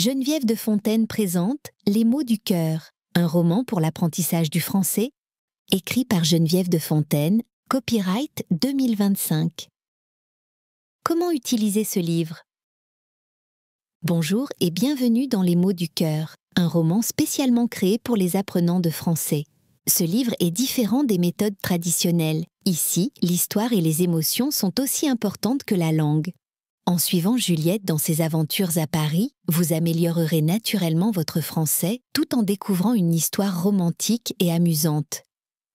Geneviève de Fontaine présente Les mots du cœur, un roman pour l'apprentissage du français, écrit par Geneviève de Fontaine, copyright 2025. Comment utiliser ce livre? Bonjour et bienvenue dans Les mots du cœur, un roman spécialement créé pour les apprenants de français. Ce livre est différent des méthodes traditionnelles. Ici, l'histoire et les émotions sont aussi importantes que la langue. En suivant Juliette dans ses aventures à Paris, vous améliorerez naturellement votre français tout en découvrant une histoire romantique et amusante.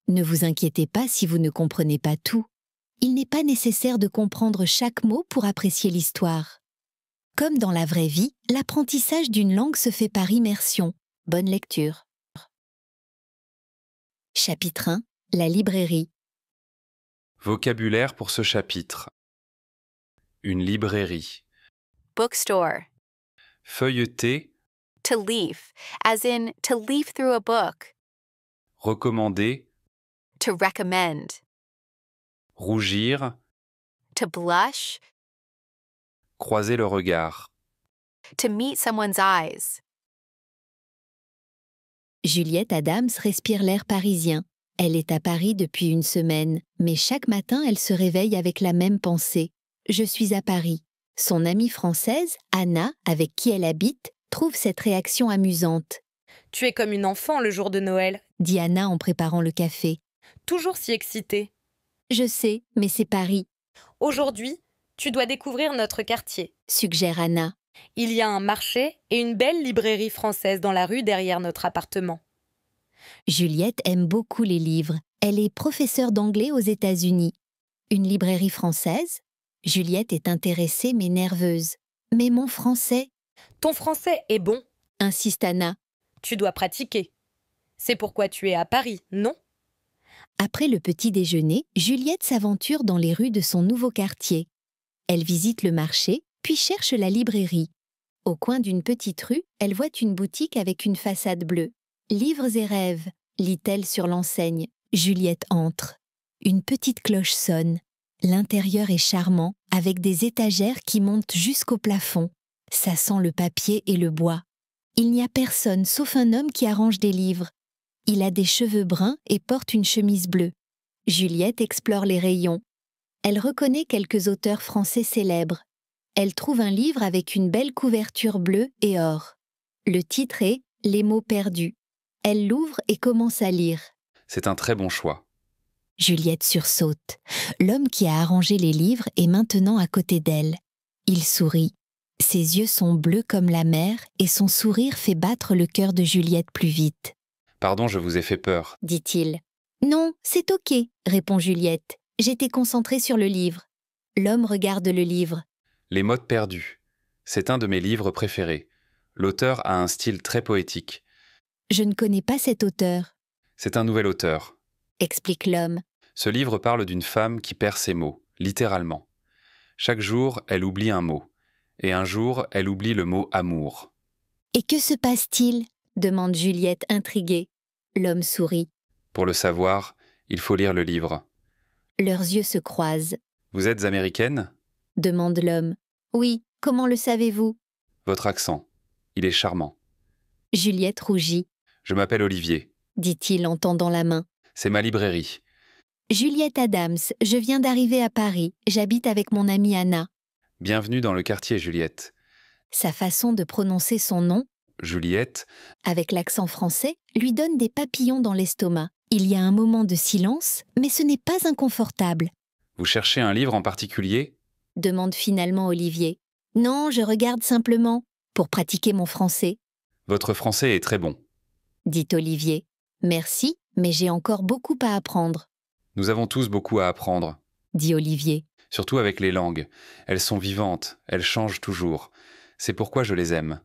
Ne vous inquiétez pas si vous ne comprenez pas tout. Il n'est pas nécessaire de comprendre chaque mot pour apprécier l'histoire. Comme dans la vraie vie, l'apprentissage d'une langue se fait par immersion. Bonne lecture. Chapitre 1. La librairie. Vocabulaire pour ce chapitre. Une librairie. Bookstore. Feuilleter, To leaf, as in to leaf through a book. recommander, To recommend. rougir, To blush. croiser le regard. To meet someone's eyes. Juliette Adams respire l'air parisien. Elle est à Paris depuis une semaine, mais chaque matin elle se réveille avec la même pensée. Je suis à Paris. Son amie française, Anna, avec qui elle habite, trouve cette réaction amusante. Tu es comme une enfant le jour de Noël, Dit Anna en préparant le café. toujours si excitée. Je sais, mais c'est Paris, Aujourd'hui, tu dois découvrir notre quartier. suggère Anna. Il y a un marché et une belle librairie française dans la rue derrière notre appartement. Juliette aime beaucoup les livres. Elle est professeure d'anglais aux États-Unis. Une librairie française? Juliette est intéressée mais nerveuse. Mais mon français, Ton français est bon, insiste Anna. tu dois pratiquer. C'est pourquoi tu es à Paris, non? Après le petit déjeuner, Juliette s'aventure dans les rues de son nouveau quartier. Elle visite le marché, puis cherche la librairie. Au coin d'une petite rue, elle voit une boutique avec une façade bleue. « Livres et rêves », lit-elle sur l'enseigne. Juliette entre. Une petite cloche sonne. L'intérieur est charmant, avec des étagères qui montent jusqu'au plafond. Ça sent le papier et le bois. Il n'y a personne sauf un homme qui arrange des livres. Il a des cheveux bruns et porte une chemise bleue. Juliette explore les rayons. Elle reconnaît quelques auteurs français célèbres. Elle trouve un livre avec une belle couverture bleue et or. Le titre est « Les mots perdus ». Elle l'ouvre et commence à lire. C'est un très bon choix. Juliette sursaute. L'homme qui a arrangé les livres est maintenant à côté d'elle. Il sourit. Ses yeux sont bleus comme la mer et son sourire fait battre le cœur de Juliette plus vite. Pardon, je vous ai fait peur. Dit-il. « Non, c'est ok, répond Juliette. J'étais concentrée sur le livre. » L'homme regarde le livre. Les mots perdus. C'est un de mes livres préférés. L'auteur a un style très poétique. Je ne connais pas cet auteur, C'est un nouvel auteur. explique l'homme. Ce livre parle d'une femme qui perd ses mots, littéralement. Chaque jour, elle oublie un mot. Et un jour, elle oublie le mot amour. Et que se passe-t-il? Demande Juliette intriguée. L'homme sourit. Pour le savoir, il faut lire le livre. Leurs yeux se croisent. Vous êtes américaine? Demande l'homme. Oui, comment le savez-vous? Votre accent. Il est charmant. Juliette rougit, Je m'appelle Olivier. dit-il en tendant la main. C'est ma librairie. Juliette Adams, je viens d'arriver à Paris. J'habite avec mon amie Anna. Bienvenue dans le quartier, Juliette. Sa façon de prononcer son nom, Juliette, avec l'accent français, lui donne des papillons dans l'estomac. Il y a un moment de silence, mais ce n'est pas inconfortable, vous cherchez un livre en particulier? demande finalement Olivier. Non, je regarde simplement, pour pratiquer mon français, Votre français est très bon. dit Olivier. Merci, mais j'ai encore beaucoup à apprendre, Nous avons tous beaucoup à apprendre, dit Olivier. surtout avec les langues. Elles sont vivantes, elles changent toujours. C'est pourquoi je les aime.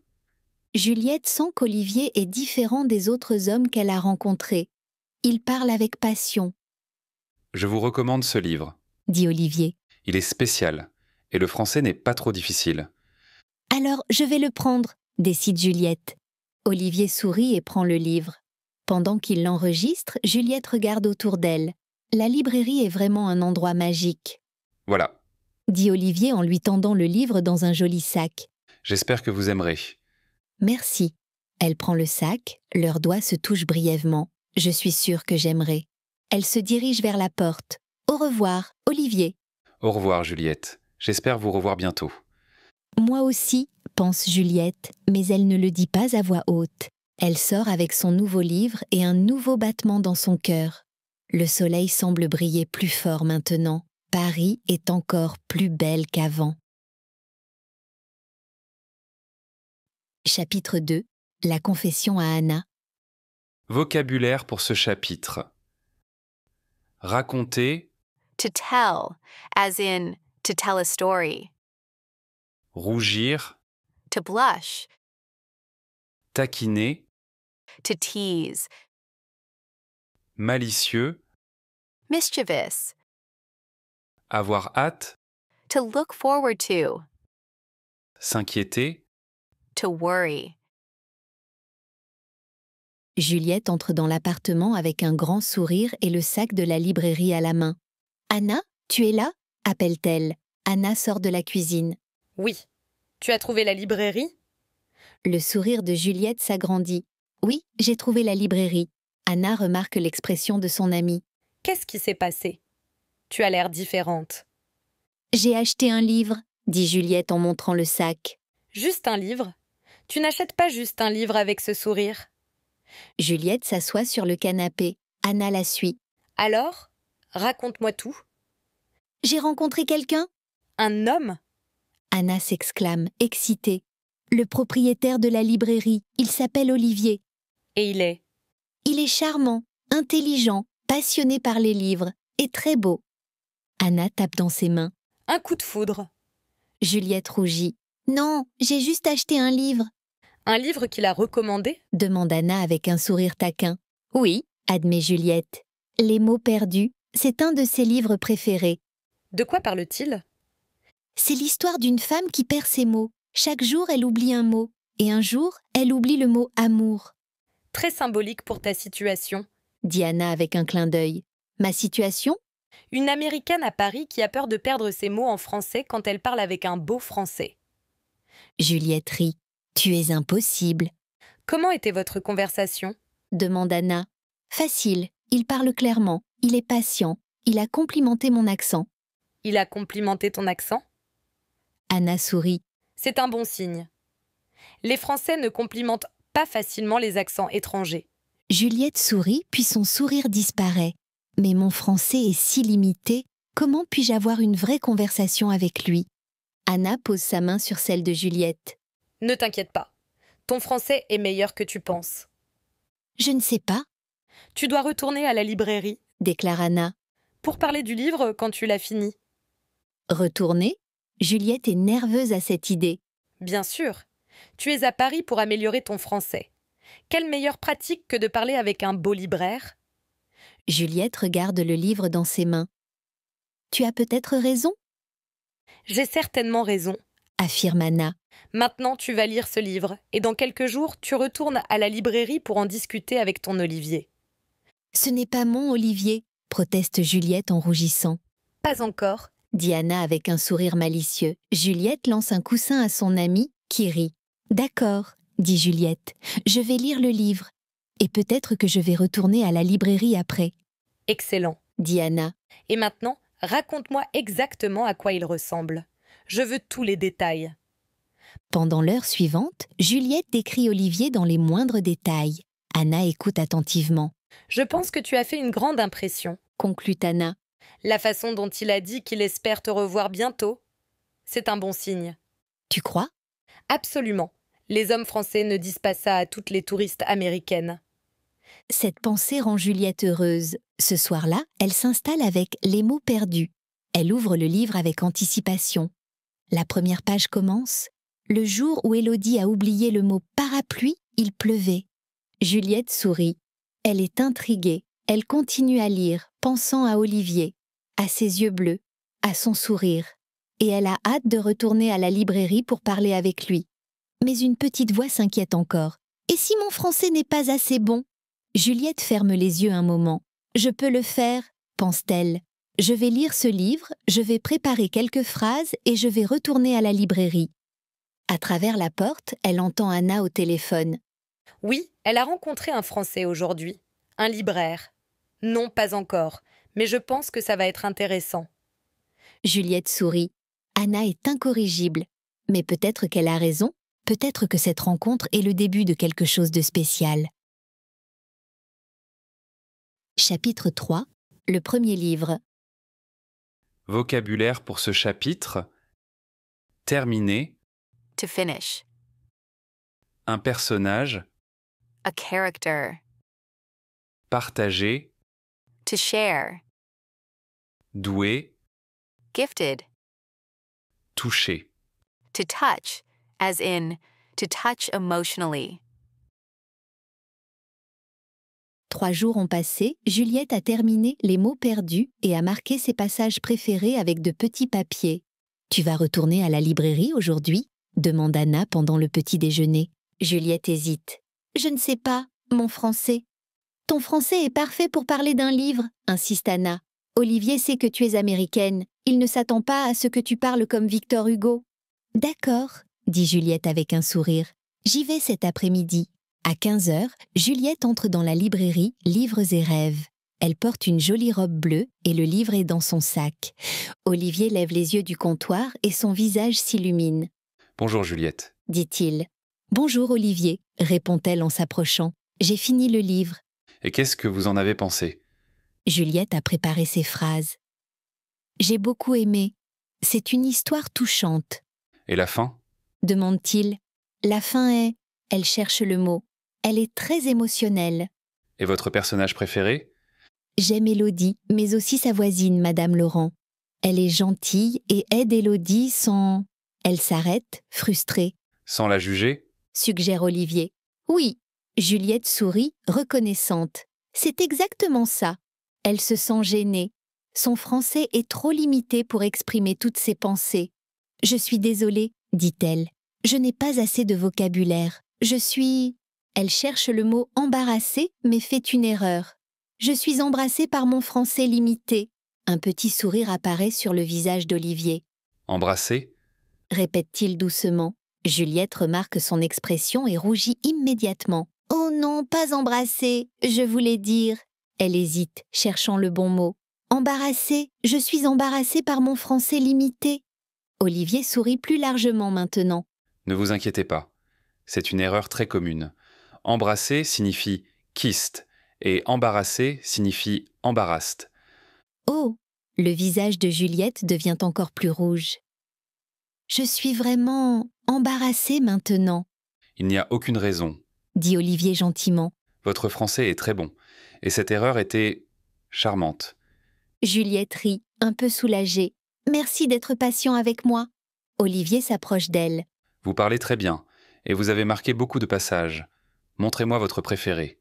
Juliette sent qu'Olivier est différent des autres hommes qu'elle a rencontrés. Il parle avec passion, Je vous recommande ce livre. dit Olivier. Il est spécial, et le français n'est pas trop difficile. Alors, je vais le prendre, décide Juliette. Olivier sourit et prend le livre. Pendant qu'il l'enregistre, Juliette regarde autour d'elle. La librairie est vraiment un endroit magique, Voilà, dit Olivier en lui tendant le livre dans un joli sac. j'espère que vous aimerez. Merci. Elle prend le sac, leurs doigts se touchent brièvement. Je suis sûre que j'aimerais. Elle se dirige vers la porte. Au revoir, Olivier. Au revoir, Juliette. J'espère vous revoir bientôt. Moi aussi, pense Juliette, mais elle ne le dit pas à voix haute. Elle sort avec son nouveau livre et un nouveau battement dans son cœur. Le soleil semble briller plus fort maintenant. Paris est encore plus belle qu'avant. Chapitre 2. La confession à Anna. Vocabulaire pour ce chapitre. Raconter, To tell, as in to tell a story. rougir, To blush, taquiner, to tease. malicieux, Mischievous, avoir hâte, to look forward to. s'inquiéter, To worry. Juliette entre dans l'appartement avec un grand sourire et le sac de la librairie à la main. « Anna, tu es là ?» appelle-t-elle. Anna sort de la cuisine. Oui. Tu as trouvé la librairie? Le sourire de Juliette s'agrandit. « Oui, j'ai trouvé la librairie. » Anna remarque l'expression de son amie. Qu'est-ce qui s'est passé? Tu as l'air différente. « J'ai acheté un livre, » dit Juliette en montrant le sac. Juste un livre? Tu n'achètes pas juste un livre avec ce sourire. Juliette s'assoit sur le canapé. Anna la suit. Alors, raconte-moi tout. « J'ai rencontré quelqu'un ?» Un homme? Anna s'exclame, excitée. « Le propriétaire de la librairie, il s'appelle Olivier. Et il est? Il est charmant, intelligent, passionné par les livres et très beau. » Anna tape dans ses mains. Un coup de foudre. Juliette rougit. « Non, j'ai juste acheté un livre. » Un livre qu'il a recommandé? Demande Anna avec un sourire taquin. « Oui, » admet Juliette. « Les mots perdus, c'est un de ses livres préférés. De quoi parle-t-il? C'est l'histoire d'une femme qui perd ses mots. Chaque jour, elle oublie un mot. Et un jour, elle oublie le mot amour. » Très symbolique pour ta situation. Dit Anna avec un clin d'œil. « Ma situation ? Une Américaine à Paris qui a peur de perdre ses mots en français quand elle parle avec un beau français. » Juliette rit. « Tu es impossible. » Comment était votre conversation? Demande Anna. « Facile. Il parle clairement. Il est patient. Il a complimenté mon accent. » Il a complimenté ton accent? Anna sourit. C'est un bon signe. Les Français ne complimentent pas facilement les accents étrangers. Juliette sourit, puis son sourire disparaît. Mais mon français est si limité, comment puis-je avoir une vraie conversation avec lui? Anna pose sa main sur celle de Juliette. Ne t'inquiète pas. Ton français est meilleur que tu penses. Je ne sais pas, Tu dois retourner à la librairie déclare Anna. pour parler du livre quand tu l'as fini. Retourner? Juliette est nerveuse à cette idée. Bien sûr. Tu es à Paris pour améliorer ton français. Quelle meilleure pratique que de parler avec un beau libraire? Juliette regarde le livre dans ses mains. Tu as peut-être raison, J'ai certainement raison. affirme Anna. Maintenant, tu vas lire ce livre, et dans quelques jours, tu retournes à la librairie pour en discuter avec ton Olivier. Ce n'est pas mon Olivier, proteste Juliette en rougissant. Pas encore. Dit Anna avec un sourire malicieux. Juliette lance un coussin à son amie, qui rit. D'accord, dit Juliette, je vais lire le livre. Et peut-être que je vais retourner à la librairie après, Excellent. dit Anna. Et maintenant, raconte-moi exactement à quoi il ressemble. Je veux tous les détails. Pendant l'heure suivante, Juliette décrit Olivier dans les moindres détails. Anna écoute attentivement. Je pense que tu as fait une grande impression. Conclut Anna. La façon dont il a dit qu'il espère te revoir bientôt, c'est un bon signe. Tu crois? Absolument. Les hommes français ne disent pas ça à toutes les touristes américaines. Cette pensée rend Juliette heureuse. Ce soir-là, elle s'installe avec Les mots perdus. Elle ouvre le livre avec anticipation. La première page commence. Le jour où Élodie a oublié le mot parapluie, il pleuvait. Juliette sourit. Elle est intriguée. Elle continue à lire, pensant à Olivier, à ses yeux bleus, à son sourire. Et elle a hâte de retourner à la librairie pour parler avec lui. Mais une petite voix s'inquiète encore. « Et si mon français n'est pas assez bon ?» Juliette ferme les yeux un moment. « Je peux le faire, pense-t-elle. Je vais lire ce livre, je vais préparer quelques phrases et je vais retourner à la librairie. » À travers la porte, elle entend Anna au téléphone. Oui, elle a rencontré un Français aujourd'hui, un libraire. Non, pas encore, mais je pense que ça va être intéressant. Juliette sourit. Anna est incorrigible. Mais peut-être qu'elle a raison, peut-être que cette rencontre est le début de quelque chose de spécial. Chapitre 3. Le premier livre. Vocabulaire pour ce chapitre. Terminer. To finish. Un personnage. A character. Partager. To share. Doué. Gifted. Toucher. To touch, as in to touch emotionally. 3 jours ont passé, Juliette a terminé les mots perdus et a marqué ses passages préférés avec de petits papiers. « Tu vas retourner à la librairie aujourd'hui ?» demande Anna pendant le petit déjeuner. Juliette hésite. « Je ne sais pas, mon français. »« Ton français est parfait pour parler d'un livre, » insiste Anna. « Olivier sait que tu es américaine. Il ne s'attend pas à ce que tu parles comme Victor Hugo. »« D'accord, » dit Juliette avec un sourire. « J'y vais cet après-midi. » À 15h, Juliette entre dans la librairie Livres et Rêves. Elle porte une jolie robe bleue et le livre est dans son sac. Olivier lève les yeux du comptoir et son visage s'illumine. « Bonjour Juliette. » dit-il. « Bonjour Olivier, » répond-elle en s'approchant. « J'ai fini le livre. » Et qu'est-ce que vous en avez pensé ? Juliette a préparé ses phrases. « J'ai beaucoup aimé. C'est une histoire touchante. » Et la fin ? demande-t-il. La fin est... Elle cherche le mot. Elle est très émotionnelle. Et votre personnage préféré ? J'aime Élodie, mais aussi sa voisine, Madame Laurent. Elle est gentille et aide Élodie sans... Elle s'arrête, frustrée. Sans la juger ? Suggère Olivier. Oui, Juliette sourit, reconnaissante. C'est exactement ça. Elle se sent gênée. Son français est trop limité pour exprimer toutes ses pensées. Je suis désolée, dit-elle. Je n'ai pas assez de vocabulaire. Je suis... Elle cherche le mot embarrassée, mais fait une erreur. Je suis embrassée par mon français limité. Un petit sourire apparaît sur le visage d'Olivier. Embrassé ? Répète-t-il doucement. Juliette remarque son expression et rougit immédiatement. Oh non, pas embrassée, je voulais dire. Elle hésite, cherchant le bon mot. Embarrassée, je suis embarrassée par mon français limité. Olivier sourit plus largement maintenant. Ne vous inquiétez pas. C'est une erreur très commune. Embrasser signifie kissed et embarrassé signifie embarrassed. Oh, le visage de Juliette devient encore plus rouge. Je suis vraiment embarrassée maintenant, Il n'y a aucune raison. dit Olivier gentiment. Votre français est très bon. Et cette erreur était charmante. Juliette rit, un peu soulagée. Merci d'être patient avec moi. Olivier s'approche d'elle. Vous parlez très bien. Et vous avez marqué beaucoup de passages. Montrez-moi votre préféré.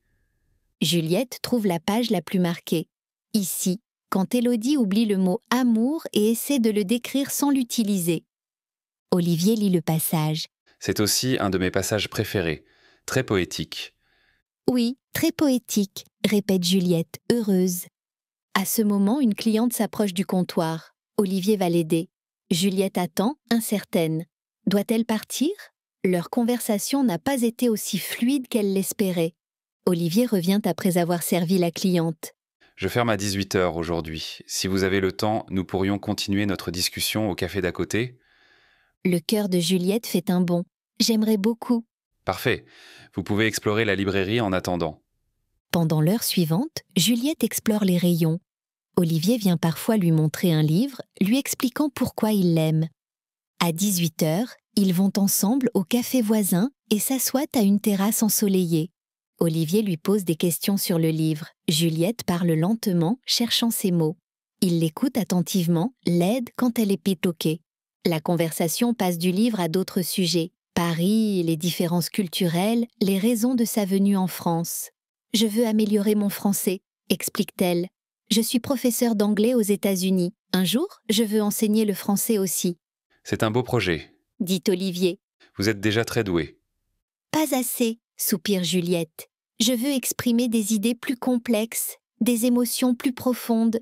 Juliette trouve la page la plus marquée. Ici, quand Élodie oublie le mot « amour » et essaie de le décrire sans l'utiliser. Olivier lit le passage. C'est aussi un de mes passages préférés. Très poétique. Oui, très poétique, répète Juliette, heureuse. À ce moment, une cliente s'approche du comptoir. Olivier va l'aider. Juliette attend, incertaine. Doit-elle partir ? Leur conversation n'a pas été aussi fluide qu'elle l'espérait. Olivier revient après avoir servi la cliente. Je ferme à 18h aujourd'hui. Si vous avez le temps, nous pourrions continuer notre discussion au café d'à côté. Le cœur de Juliette fait un bond. J'aimerais beaucoup. Parfait. Vous pouvez explorer la librairie en attendant. Pendant l'heure suivante, Juliette explore les rayons. Olivier vient parfois lui montrer un livre, lui expliquant pourquoi il l'aime. À 18h, ils vont ensemble au café voisin et s'assoient à une terrasse ensoleillée. Olivier lui pose des questions sur le livre. Juliette parle lentement, cherchant ses mots. Il l'écoute attentivement, l'aide quand elle est pétoquée. La conversation passe du livre à d'autres sujets. Paris, les différences culturelles, les raisons de sa venue en France. « Je veux améliorer mon français », explique-t-elle. « Je suis professeure d'anglais aux États-Unis. Un jour, je veux enseigner le français aussi. » C'est un beau projet, dit Olivier. Vous êtes déjà très doué. Pas assez, soupire Juliette. Je veux exprimer des idées plus complexes, des émotions plus profondes.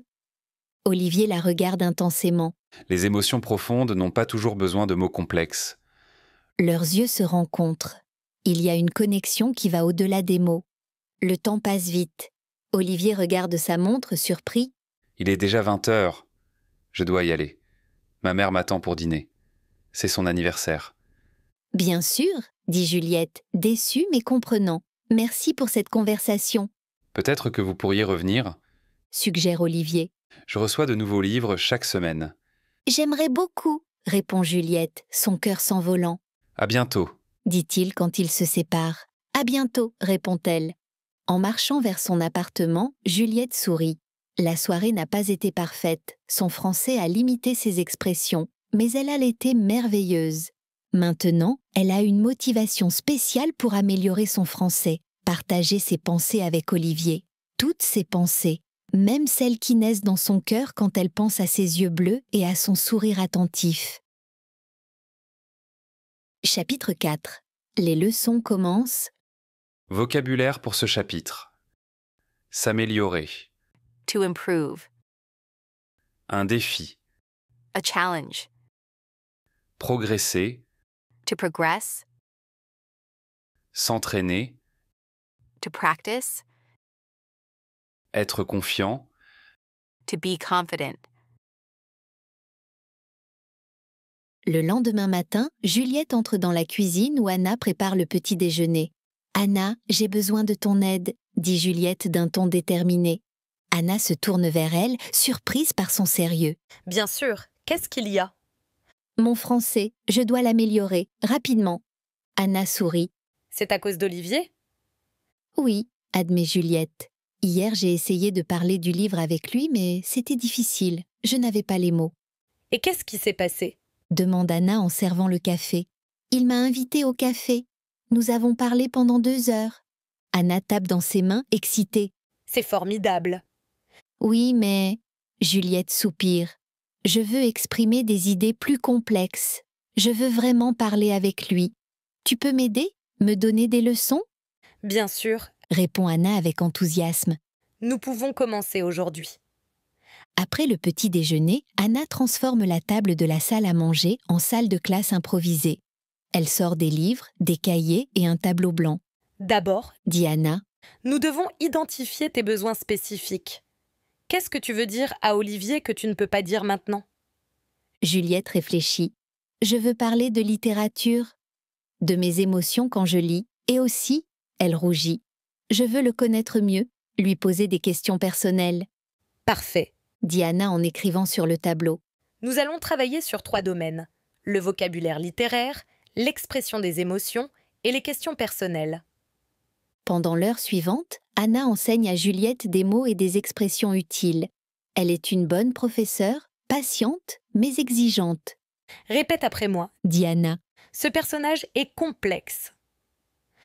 Olivier la regarde intensément. Les émotions profondes n'ont pas toujours besoin de mots complexes. Leurs yeux se rencontrent. Il y a une connexion qui va au-delà des mots. Le temps passe vite. Olivier regarde sa montre, surpris. Il est déjà 20 heures. Je dois y aller. Ma mère m'attend pour dîner. C'est son anniversaire. Bien sûr, dit Juliette, déçue mais comprenant. Merci pour cette conversation, Peut-être que vous pourriez revenir. suggère Olivier. Je reçois de nouveaux livres chaque semaine. J'aimerais beaucoup, répond Juliette, son cœur s'envolant. À bientôt. Dit-il quand ils se séparent. À bientôt, répond-elle. En marchant vers son appartement, Juliette sourit. La soirée n'a pas été parfaite, son français a limité ses expressions, mais elle a été merveilleuse. Maintenant, elle a une motivation spéciale pour améliorer son français, partager ses pensées avec Olivier. Toutes ses pensées, même celles qui naissent dans son cœur quand elle pense à ses yeux bleus et à son sourire attentif. Chapitre 4. Les leçons commencent. Vocabulaire pour ce chapitre. S'améliorer. To improve. Un défi. A challenge. Progresser. To progress. S'entraîner. To practice. Être confiant. To be confident. Le lendemain matin, Juliette entre dans la cuisine où Anna prépare le petit déjeuner. « Anna, j'ai besoin de ton aide », dit Juliette d'un ton déterminé. Anna se tourne vers elle, surprise par son sérieux. « Bien sûr, qu'est-ce qu'il y a ?» « Mon français, je dois l'améliorer, rapidement. » Anna sourit. « C'est à cause d'Olivier ?» ?»« Oui, » admet Juliette. « Hier, j'ai essayé de parler du livre avec lui, mais c'était difficile. Je n'avais pas les mots. »« Et qu'est-ce qui s'est passé ?» demande Anna en servant le café. « Il m'a invitée au café. Nous avons parlé pendant 2 heures. » Anna tape dans ses mains, excitée. « C'est formidable. » « Oui, mais... » Juliette soupire. « Je veux exprimer des idées plus complexes. Je veux vraiment parler avec lui. Tu peux m'aider? Me donner des leçons ?» « Bien sûr. » répond Anna avec enthousiasme. « Nous pouvons commencer aujourd'hui. » Après le petit déjeuner, Anna transforme la table de la salle à manger en salle de classe improvisée. Elle sort des livres, des cahiers et un tableau blanc. « D'abord, Dit Anna, nous devons identifier tes besoins spécifiques. Qu'est-ce que tu veux dire à Olivier que tu ne peux pas dire maintenant ?» Juliette réfléchit. Je veux parler de littérature, de mes émotions quand je lis, et aussi, elle rougit. Je veux le connaître mieux, lui poser des questions personnelles. Parfait. Dit Anna en écrivant sur le tableau. Nous allons travailler sur 3 domaines. Le vocabulaire littéraire, l'expression des émotions et les questions personnelles. Pendant l'heure suivante, Anna enseigne à Juliette des mots et des expressions utiles. Elle est une bonne professeure, patiente, mais exigeante. Répète après moi. Dit Anna. Ce personnage est complexe.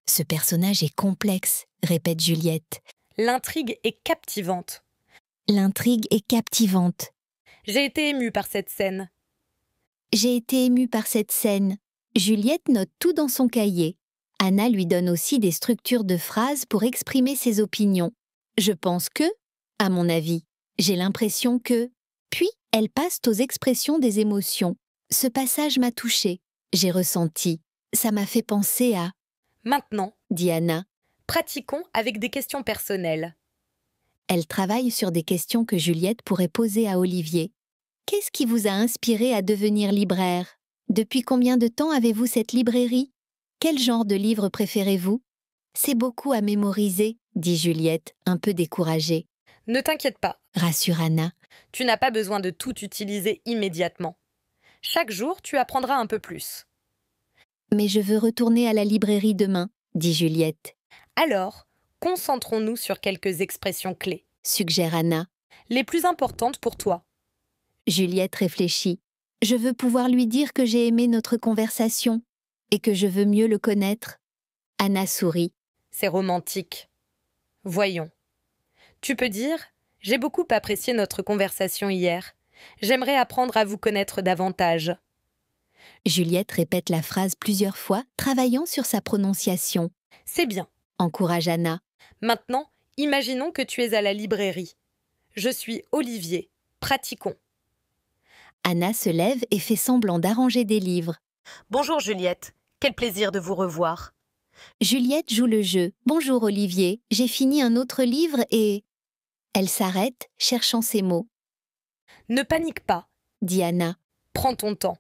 Ce personnage est complexe, répète Juliette. L'intrigue est captivante. L'intrigue est captivante. J'ai été émue par cette scène. J'ai été émue par cette scène. Juliette note tout dans son cahier. Anna lui donne aussi des structures de phrases pour exprimer ses opinions. Je pense que, à mon avis, j'ai l'impression que... Puis, elle passe aux expressions des émotions. Ce passage m'a touchée. J'ai ressenti. Ça m'a fait penser à... Maintenant, dit Anna. Pratiquons avec des questions personnelles. Elle travaille sur des questions que Juliette pourrait poser à Olivier. Qu'est-ce qui vous a inspiré à devenir libraire? Depuis combien de temps avez-vous cette librairie? Quel genre de livre préférez-vous? C'est beaucoup à mémoriser, dit Juliette, un peu découragée. Ne t'inquiète pas, rassure Anna. Tu n'as pas besoin de tout utiliser immédiatement. Chaque jour, tu apprendras un peu plus. Mais je veux retourner à la librairie demain, dit Juliette. Alors, concentrons-nous sur quelques expressions clés, suggère Anna. Les plus importantes pour toi. Juliette réfléchit. Je veux pouvoir lui dire que j'ai aimé notre conversation et que je veux mieux le connaître. Anna sourit. C'est romantique. Voyons. Tu peux dire « J'ai beaucoup apprécié notre conversation hier. J'aimerais apprendre à vous connaître davantage. » Juliette répète la phrase plusieurs fois, travaillant sur sa prononciation. C'est bien, encourage Anna. Maintenant, imaginons que tu es à la librairie. Je suis Olivier. Pratiquons. Anna se lève et fait semblant d'arranger des livres. Bonjour Juliette. Quel plaisir de vous revoir. Juliette joue le jeu. Bonjour Olivier, j'ai fini un autre livre et... Elle s'arrête, cherchant ses mots. Ne panique pas, Dit Anna. prends ton temps.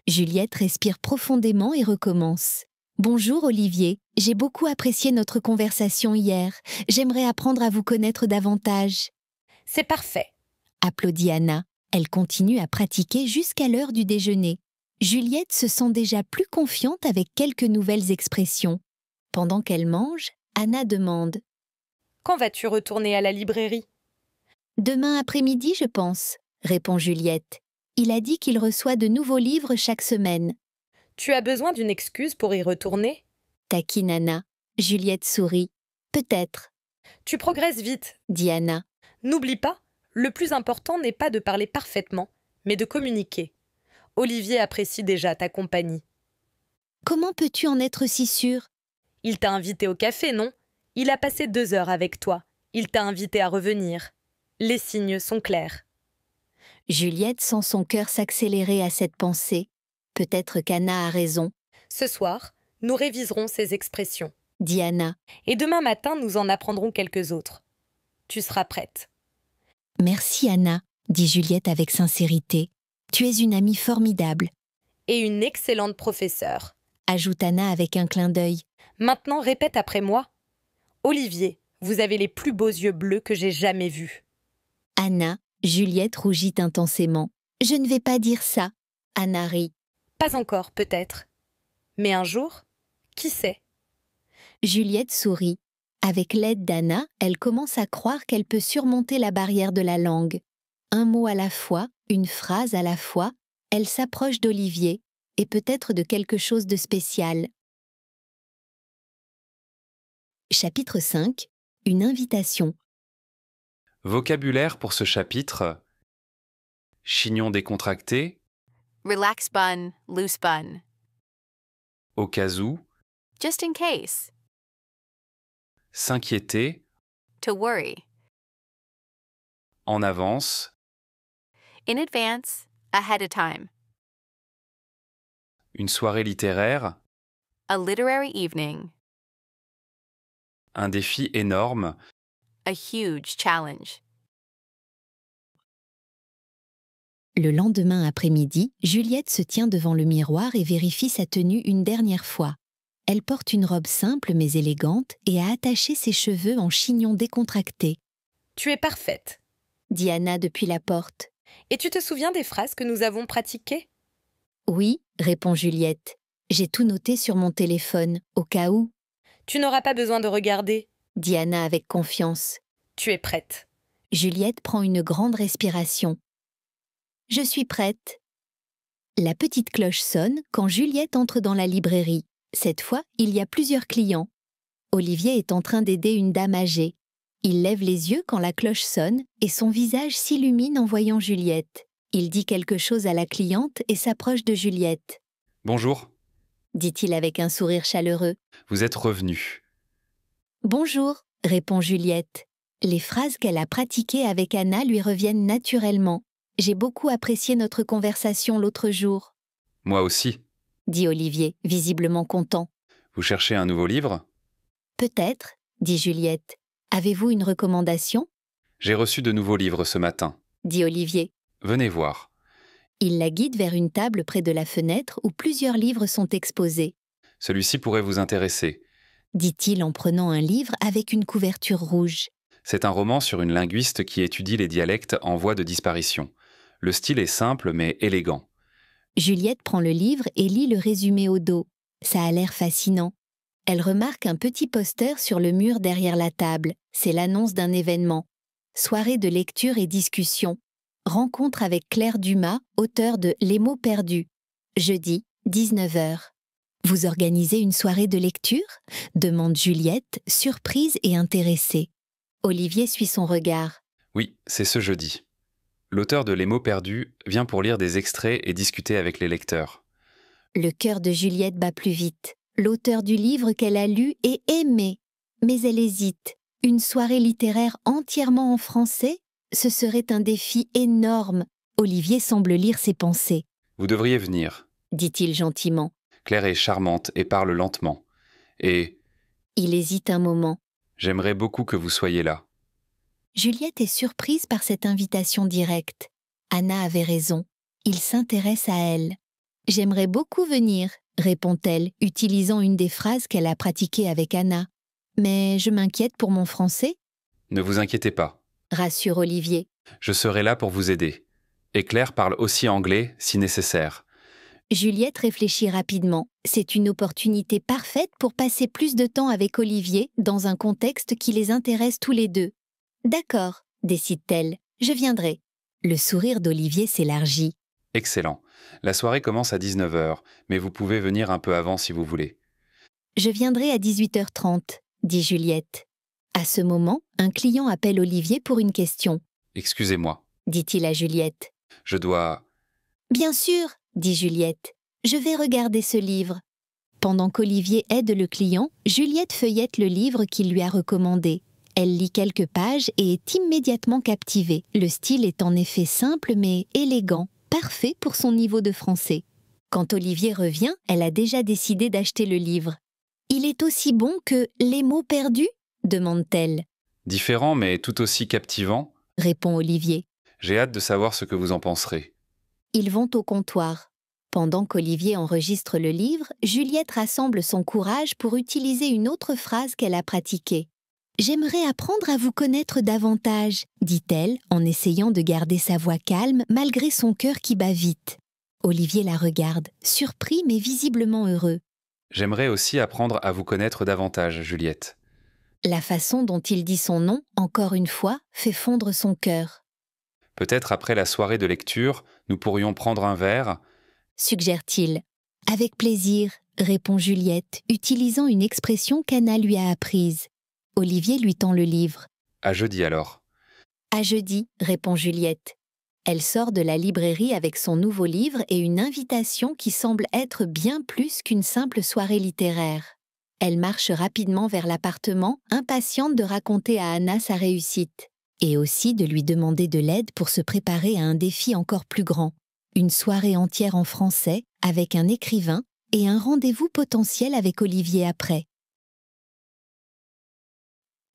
Juliette respire profondément et recommence. Bonjour Olivier, j'ai beaucoup apprécié notre conversation hier. J'aimerais apprendre à vous connaître davantage. C'est parfait. Applaudit Anna. Elle continue à pratiquer jusqu'à l'heure du déjeuner. Juliette se sent déjà plus confiante avec quelques nouvelles expressions. Pendant qu'elle mange, Anna demande. Quand vas-tu retourner à la librairie? Demain après-midi, je pense, répond Juliette. Il a dit qu'il reçoit de nouveaux livres chaque semaine. Tu as besoin d'une excuse pour y retourner? Taquine Anna. Juliette sourit. Peut-être, Tu progresses vite. dit Anna. N'oublie pas, le plus important n'est pas de parler parfaitement, mais de communiquer. Olivier apprécie déjà ta compagnie. Comment peux-tu en être si sûre? Il t'a invité au café, non? Il a passé 2 heures avec toi. Il t'a invité à revenir. Les signes sont clairs. Juliette sent son cœur s'accélérer à cette pensée. Peut-être qu'Anna a raison, Ce soir, nous réviserons ces expressions. dit Anna. Et demain matin, nous en apprendrons quelques autres. Tu seras prête. Merci Anna, dit Juliette avec sincérité. Tu es une amie formidable, Et une excellente professeure. ajoute Anna avec un clin d'œil. Maintenant, répète après moi. Olivier, vous avez les plus beaux yeux bleus que j'ai jamais vus. Anna, Juliette rougit intensément. Je ne vais pas dire ça. Anna rit. Pas encore, peut-être. Mais un jour, qui sait? Juliette sourit. Avec l'aide d'Anna, elle commence à croire qu'elle peut surmonter la barrière de la langue. Un mot à la fois, une phrase à la fois, elle s'approche d'Olivier et peut-être de quelque chose de spécial. Chapitre 5. Une invitation. Vocabulaire pour ce chapitre. Chignon décontracté, Relax bun, loose bun. au cas où, Just in case. s'inquiéter, To worry. en avance, In advance, ahead of time. une soirée littéraire, A literary evening. un défi énorme, A huge challenge. Le lendemain après-midi, Juliette se tient devant le miroir et vérifie sa tenue une dernière fois. Elle porte une robe simple mais élégante et a attaché ses cheveux en chignon décontracté, Tu es parfaite. dit Anna depuis la porte. Et tu te souviens des phrases que nous avons pratiquées? Oui, répond Juliette. J'ai tout noté sur mon téléphone, au cas où, Tu n'auras pas besoin de regarder. dit Anna avec confiance. Tu es prête. Juliette prend une grande respiration. Je suis prête. La petite cloche sonne quand Juliette entre dans la librairie. Cette fois, il y a plusieurs clients. Olivier est en train d'aider une dame âgée. Il lève les yeux quand la cloche sonne et son visage s'illumine en voyant Juliette. Il dit quelque chose à la cliente et s'approche de Juliette, bonjour, dit-il avec un sourire chaleureux. vous êtes revenu. Bonjour, répond Juliette. Les phrases qu'elle a pratiquées avec Anna lui reviennent naturellement. J'ai beaucoup apprécié notre conversation l'autre jour, Moi aussi. dit Olivier, visiblement content. Vous cherchez un nouveau livre? Peut-être, dit Juliette. Avez-vous une recommandation? J'ai reçu de nouveaux livres ce matin. Dit Olivier. Venez voir. Il la guide vers une table près de la fenêtre où plusieurs livres sont exposés, Celui-ci pourrait vous intéresser. dit-il en prenant un livre avec une couverture rouge. C'est un roman sur une linguiste qui étudie les dialectes en voie de disparition. Le style est simple mais élégant. Juliette prend le livre et lit le résumé au dos. Ça a l'air fascinant. Elle remarque un petit poster sur le mur derrière la table. C'est l'annonce d'un événement. Soirée de lecture et discussion. Rencontre avec Claire Dumas, auteure de Les mots perdus. Jeudi, 19h. Vous organisez une soirée de lecture? Demande Juliette, surprise et intéressée. Olivier suit son regard. Oui, c'est ce jeudi. L'auteur de Les mots perdus vient pour lire des extraits et discuter avec les lecteurs. Le cœur de Juliette bat plus vite. L'auteur du livre qu'elle a lu et aimé. Mais elle hésite. Une soirée littéraire entièrement en français? Ce serait un défi énorme. Olivier semble lire ses pensées, Vous devriez venir. dit-il gentiment. Claire est charmante et parle lentement. Et Il hésite un moment. j'aimerais beaucoup que vous soyez là. Juliette est surprise par cette invitation directe. Anna avait raison. Il s'intéresse à elle. « J'aimerais beaucoup venir », répond-elle, utilisant une des phrases qu'elle a pratiquées avec Anna. « Mais je m'inquiète pour mon français », Ne vous inquiétez pas, rassure Olivier. je serai là pour vous aider. Et Claire parle aussi anglais si nécessaire. Juliette réfléchit rapidement. C'est une opportunité parfaite pour passer plus de temps avec Olivier dans un contexte qui les intéresse tous les deux. « D'accord », décide-t-elle, « je viendrai ». Le sourire d'Olivier s'élargit. Excellent. La soirée commence à 19h, mais vous pouvez venir un peu avant si vous voulez. « Je viendrai à 18h30, dit Juliette. À ce moment, un client appelle Olivier pour une question, Excusez-moi, dit-il à Juliette. je dois... Bien sûr, dit Juliette. Je vais regarder ce livre. Pendant qu'Olivier aide le client, Juliette feuillette le livre qu'il lui a recommandé. Elle lit quelques pages et est immédiatement captivée. Le style est en effet simple mais élégant, parfait pour son niveau de français. Quand Olivier revient, elle a déjà décidé d'acheter le livre. « Il est aussi bon que Les mots perdus ?» demande-t-elle. Différent mais tout aussi captivant, Répond Olivier. j'ai hâte de savoir ce que vous en penserez. Ils vont au comptoir. Pendant qu'Olivier enregistre le livre, Juliette rassemble son courage pour utiliser une autre phrase qu'elle a pratiquée. « J'aimerais apprendre à vous connaître davantage », dit-elle en essayant de garder sa voix calme malgré son cœur qui bat vite. Olivier la regarde, surpris mais visiblement heureux. J'aimerais aussi apprendre à vous connaître davantage, Juliette. La façon dont il dit son nom, encore une fois, fait fondre son cœur. Peut-être après la soirée de lecture, nous pourrions prendre un verre. Suggère-t-il. « Avec plaisir », répond Juliette, utilisant une expression qu'Anna lui a apprise. Olivier lui tend le livre. À jeudi alors. « À jeudi », répond Juliette. Elle sort de la librairie avec son nouveau livre et une invitation qui semble être bien plus qu'une simple soirée littéraire. Elle marche rapidement vers l'appartement, impatiente de raconter à Anna sa réussite, et aussi de lui demander de l'aide pour se préparer à un défi encore plus grand. Une soirée entière en français, avec un écrivain, et un rendez-vous potentiel avec Olivier après.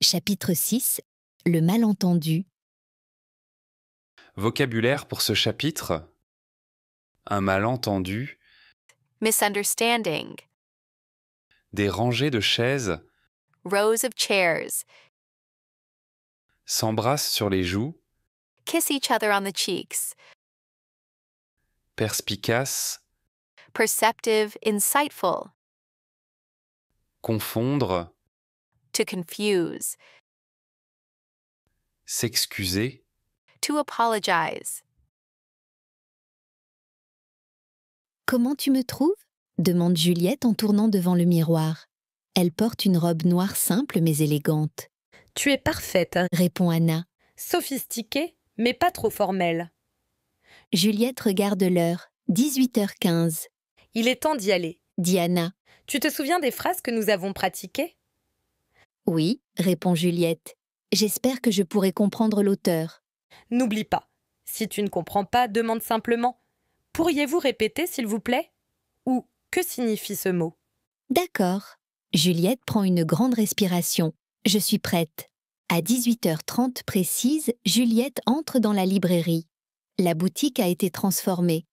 Chapitre 6. Le malentendu. Vocabulaire pour ce chapitre. Un malentendu. Misunderstanding. Des rangées de chaises. Rows of chairs. S'embrassent sur les joues. Kiss each other on the cheeks. Perspicace. Perceptive, insightful. Confondre. To confuse. S'excuser. To apologize. « Comment tu me trouves ?» demande Juliette en tournant devant le miroir. Elle porte une robe noire simple mais élégante. « Tu es parfaite, » répond Anna. « Sophistiquée, mais pas trop formelle. » Juliette regarde l'heure. 18h15. « Il est temps d'y aller. » dit Anna. « Tu te souviens des phrases que nous avons pratiquées ?»« Oui, répond Juliette. J'espère que je pourrai comprendre l'auteur. N'oublie pas, si tu ne comprends pas, demande simplement « Pourriez-vous répéter, s'il vous plaît ?» ou « Que signifie ce mot ?» D'accord. Juliette prend une grande respiration. Je suis prête. À 18h30 précise, Juliette entre dans la librairie. La boutique a été transformée.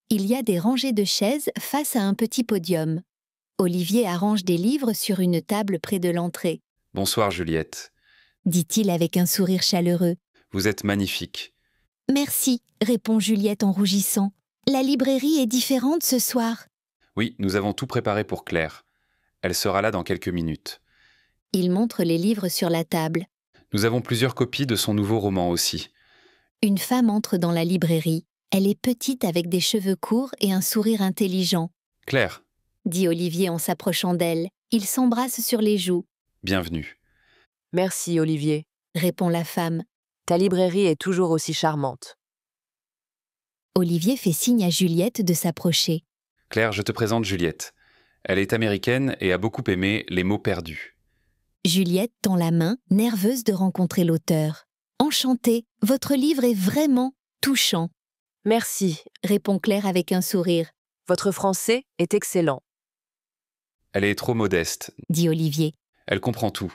Il y a des rangées de chaises face à un petit podium. Olivier arrange des livres sur une table près de l'entrée. « Bonsoir Juliette. » dit-il avec un sourire chaleureux. « Vous êtes magnifique. » « Merci », répond Juliette en rougissant. « La librairie est différente ce soir. » Oui, nous avons tout préparé pour Claire. Elle sera là dans quelques minutes. Il montre les livres sur la table. Nous avons plusieurs copies de son nouveau roman aussi. Une femme entre dans la librairie. Elle est petite avec des cheveux courts et un sourire intelligent. « Claire, » dit Olivier en s'approchant d'elle. Ils s'embrassent sur les joues. bienvenue. Merci, Olivier. Répond la femme. Ta librairie est toujours aussi charmante. Olivier fait signe à Juliette de s'approcher. Claire, je te présente Juliette. Elle est américaine et a beaucoup aimé Les mots perdus. Juliette tend la main, nerveuse de rencontrer l'auteur. Enchantée, votre livre est vraiment touchant, Merci. répond Claire avec un sourire. Votre français est excellent. Elle est trop modeste. dit Olivier. Elle comprend tout.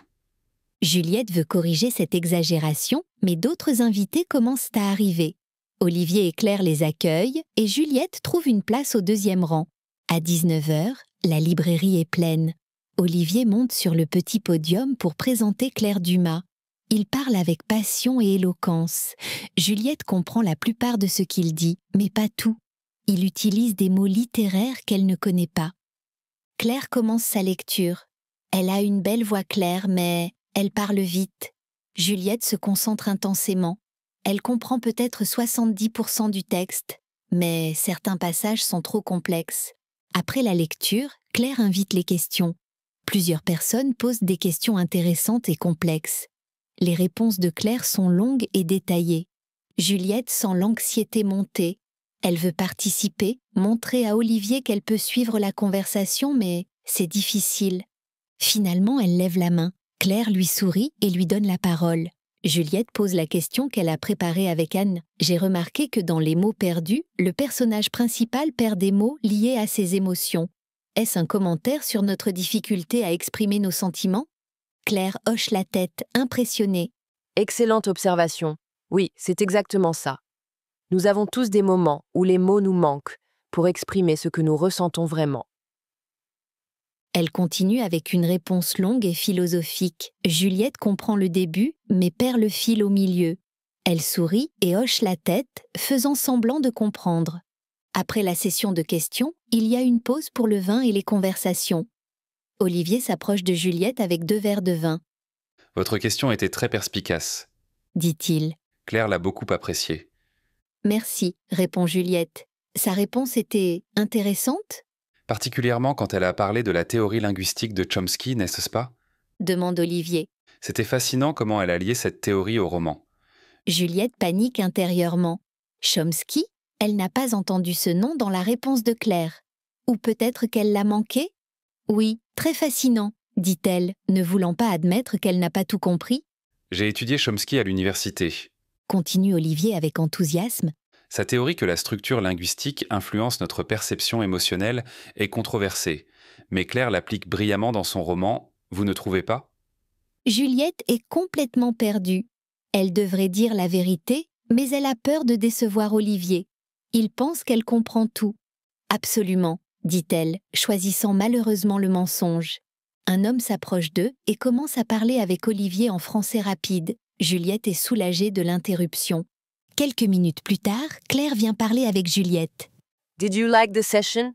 Juliette veut corriger cette exagération, mais d'autres invités commencent à arriver. Olivier et Claire les accueillent et Juliette trouve une place au deuxième rang. À 19h, la librairie est pleine. Olivier monte sur le petit podium pour présenter Claire Dumas. Il parle avec passion et éloquence. Juliette comprend la plupart de ce qu'il dit, mais pas tout. Il utilise des mots littéraires qu'elle ne connaît pas. Claire commence sa lecture. Elle a une belle voix claire, mais elle parle vite. Juliette se concentre intensément. Elle comprend peut-être 70% du texte, mais certains passages sont trop complexes. Après la lecture, Claire invite les questions. Plusieurs personnes posent des questions intéressantes et complexes. Les réponses de Claire sont longues et détaillées. Juliette sent l'anxiété monter. Elle veut participer, montrer à Olivier qu'elle peut suivre la conversation, mais c'est difficile. Finalement, elle lève la main. Claire lui sourit et lui donne la parole. Juliette pose la question qu'elle a préparée avec Anne. J'ai remarqué que dans les mots perdus, le personnage principal perd des mots liés à ses émotions. Est-ce un commentaire sur notre difficulté à exprimer nos sentiments ? Claire hoche la tête, impressionnée. Excellente observation. Oui, c'est exactement ça. Nous avons tous des moments où les mots nous manquent pour exprimer ce que nous ressentons vraiment. Elle continue avec une réponse longue et philosophique. Juliette comprend le début, mais perd le fil au milieu. Elle sourit et hoche la tête, faisant semblant de comprendre. Après la session de questions, il y a une pause pour le vin et les conversations. Olivier s'approche de Juliette avec 2 verres de vin. « Votre question était très perspicace. » dit-il. Claire l'a beaucoup appréciée. « Merci, » répond Juliette. Sa réponse était intéressante ? Particulièrement quand elle a parlé de la théorie linguistique de Chomsky, n'est-ce pas ? Demande Olivier. C'était fascinant comment elle a lié cette théorie au roman. Juliette panique intérieurement. Chomsky ? Elle n'a pas entendu ce nom dans la réponse de Claire. Ou peut-être qu'elle l'a manqué ? Oui, très fascinant, dit-elle, ne voulant pas admettre qu'elle n'a pas tout compris. J'ai étudié Chomsky à l'université. Continue Olivier avec enthousiasme. Sa théorie que la structure linguistique influence notre perception émotionnelle est controversée, mais Claire l'applique brillamment dans son roman, vous ne trouvez pas ? Juliette est complètement perdue. Elle devrait dire la vérité, mais elle a peur de décevoir Olivier. Il pense qu'elle comprend tout. Absolument, dit-elle, choisissant malheureusement le mensonge. Un homme s'approche d'eux et commence à parler avec Olivier en français rapide. Juliette est soulagée de l'interruption. Quelques minutes plus tard, Claire vient parler avec Juliette. « Did you like the session ?»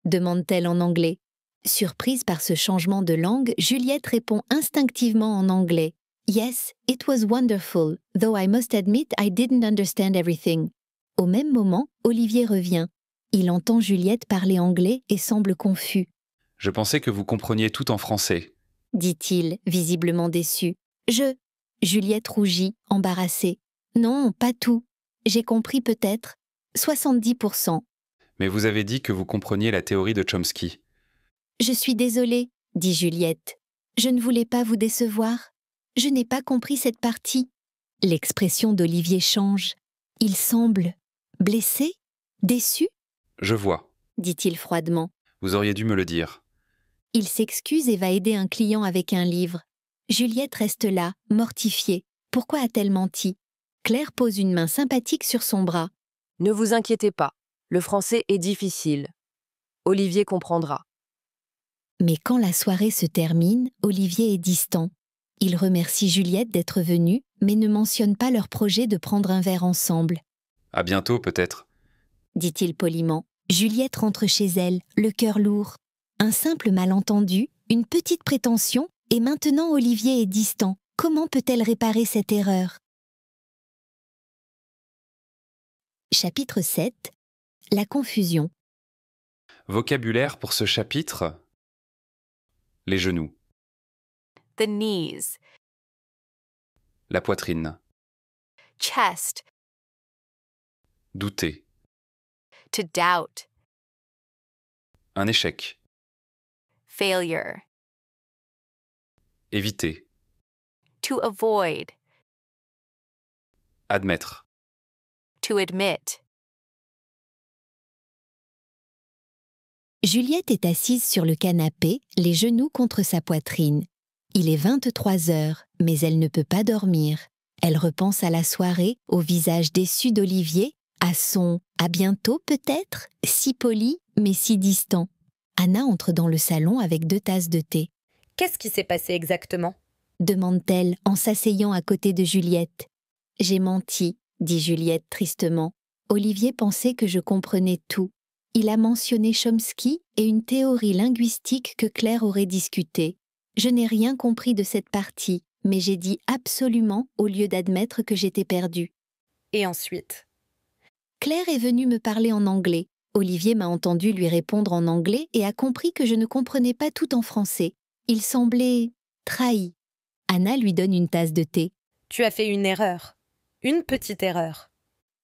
demande-t-elle en anglais. Surprise par ce changement de langue, Juliette répond instinctivement en anglais. « Yes, it was wonderful, though I must admit I didn't understand everything. » Au même moment, Olivier revient. Il entend Juliette parler anglais et semble confus. « Je pensais que vous compreniez tout en français. » dit-il, visiblement déçu. « Juliette rougit, embarrassée. « Non, pas tout. J'ai compris peut-être. 70%. » Mais vous avez dit que vous compreniez la théorie de Chomsky. « Je suis désolée, » dit Juliette. « Je ne voulais pas vous décevoir. Je n'ai pas compris cette partie. » L'expression d'Olivier change. Il semble blessé, déçu, Je vois, dit-il froidement. vous auriez dû me le dire. Il s'excuse et va aider un client avec un livre. Juliette reste là, mortifiée. Pourquoi a-t-elle menti ? Claire pose une main sympathique sur son bras. « Ne vous inquiétez pas, le français est difficile. Olivier comprendra. » Mais quand la soirée se termine, Olivier est distant. Il remercie Juliette d'être venue, mais ne mentionne pas leur projet de prendre un verre ensemble. « À bientôt, peut-être. » dit-il poliment. Juliette rentre chez elle, le cœur lourd. Un simple malentendu, une petite prétention, et maintenant Olivier est distant. Comment peut-elle réparer cette erreur ? Chapitre 7. La confusion. Vocabulaire pour ce chapitre. Les genoux, The knees, la poitrine, chest, douter, to doubt, un échec, failure, éviter, to avoid, admettre, to admit, Juliette est assise sur le canapé, les genoux contre sa poitrine. Il est 23 heures, mais elle ne peut pas dormir. Elle repense à la soirée, au visage déçu d'Olivier, à son « à bientôt peut-être » si poli, mais si distant. Anna entre dans le salon avec 2 tasses de thé. « Qu'est-ce qui s'est passé exactement » demande-t-elle en s'asseyant à côté de Juliette. « J'ai menti » dit Juliette tristement. Olivier pensait que je comprenais tout. Il a mentionné Chomsky et une théorie linguistique que Claire aurait discutée. Je n'ai rien compris de cette partie, mais j'ai dit absolument au lieu d'admettre que j'étais perdue. Et ensuite Claire est venue me parler en anglais. Olivier m'a entendu lui répondre en anglais et a compris que je ne comprenais pas tout en français. Il semblait trahi. Anna lui donne une tasse de thé. « Tu as fait une erreur. Une petite erreur. »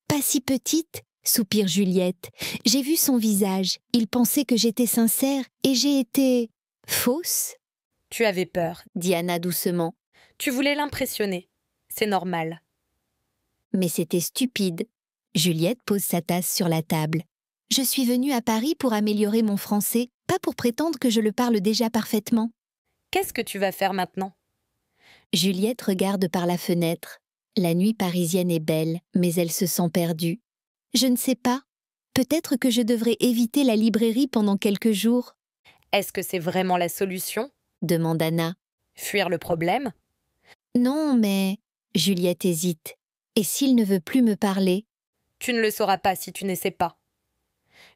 « Pas si petite » soupire Juliette. « J'ai vu son visage. Il pensait que j'étais sincère et j'ai été... fausse ?» « Tu avais peur, » dit Anna doucement. « Tu voulais l'impressionner. C'est normal. » Mais c'était stupide. Juliette pose sa tasse sur la table. « Je suis venue à Paris pour améliorer mon français, pas pour prétendre que je le parle déjà parfaitement. » « Qu'est-ce que tu vas faire maintenant ?» Juliette regarde par la fenêtre. La nuit parisienne est belle, mais elle se sent perdue. « Je ne sais pas. Peut-être que je devrais éviter la librairie pendant quelques jours. » « Est-ce que c'est vraiment la solution ?» demande Anna. « Fuir le problème ?» ?»« Non, mais... » Juliette hésite. « Et s'il ne veut plus me parler ?»« Tu ne le sauras pas si tu n'essaies pas. »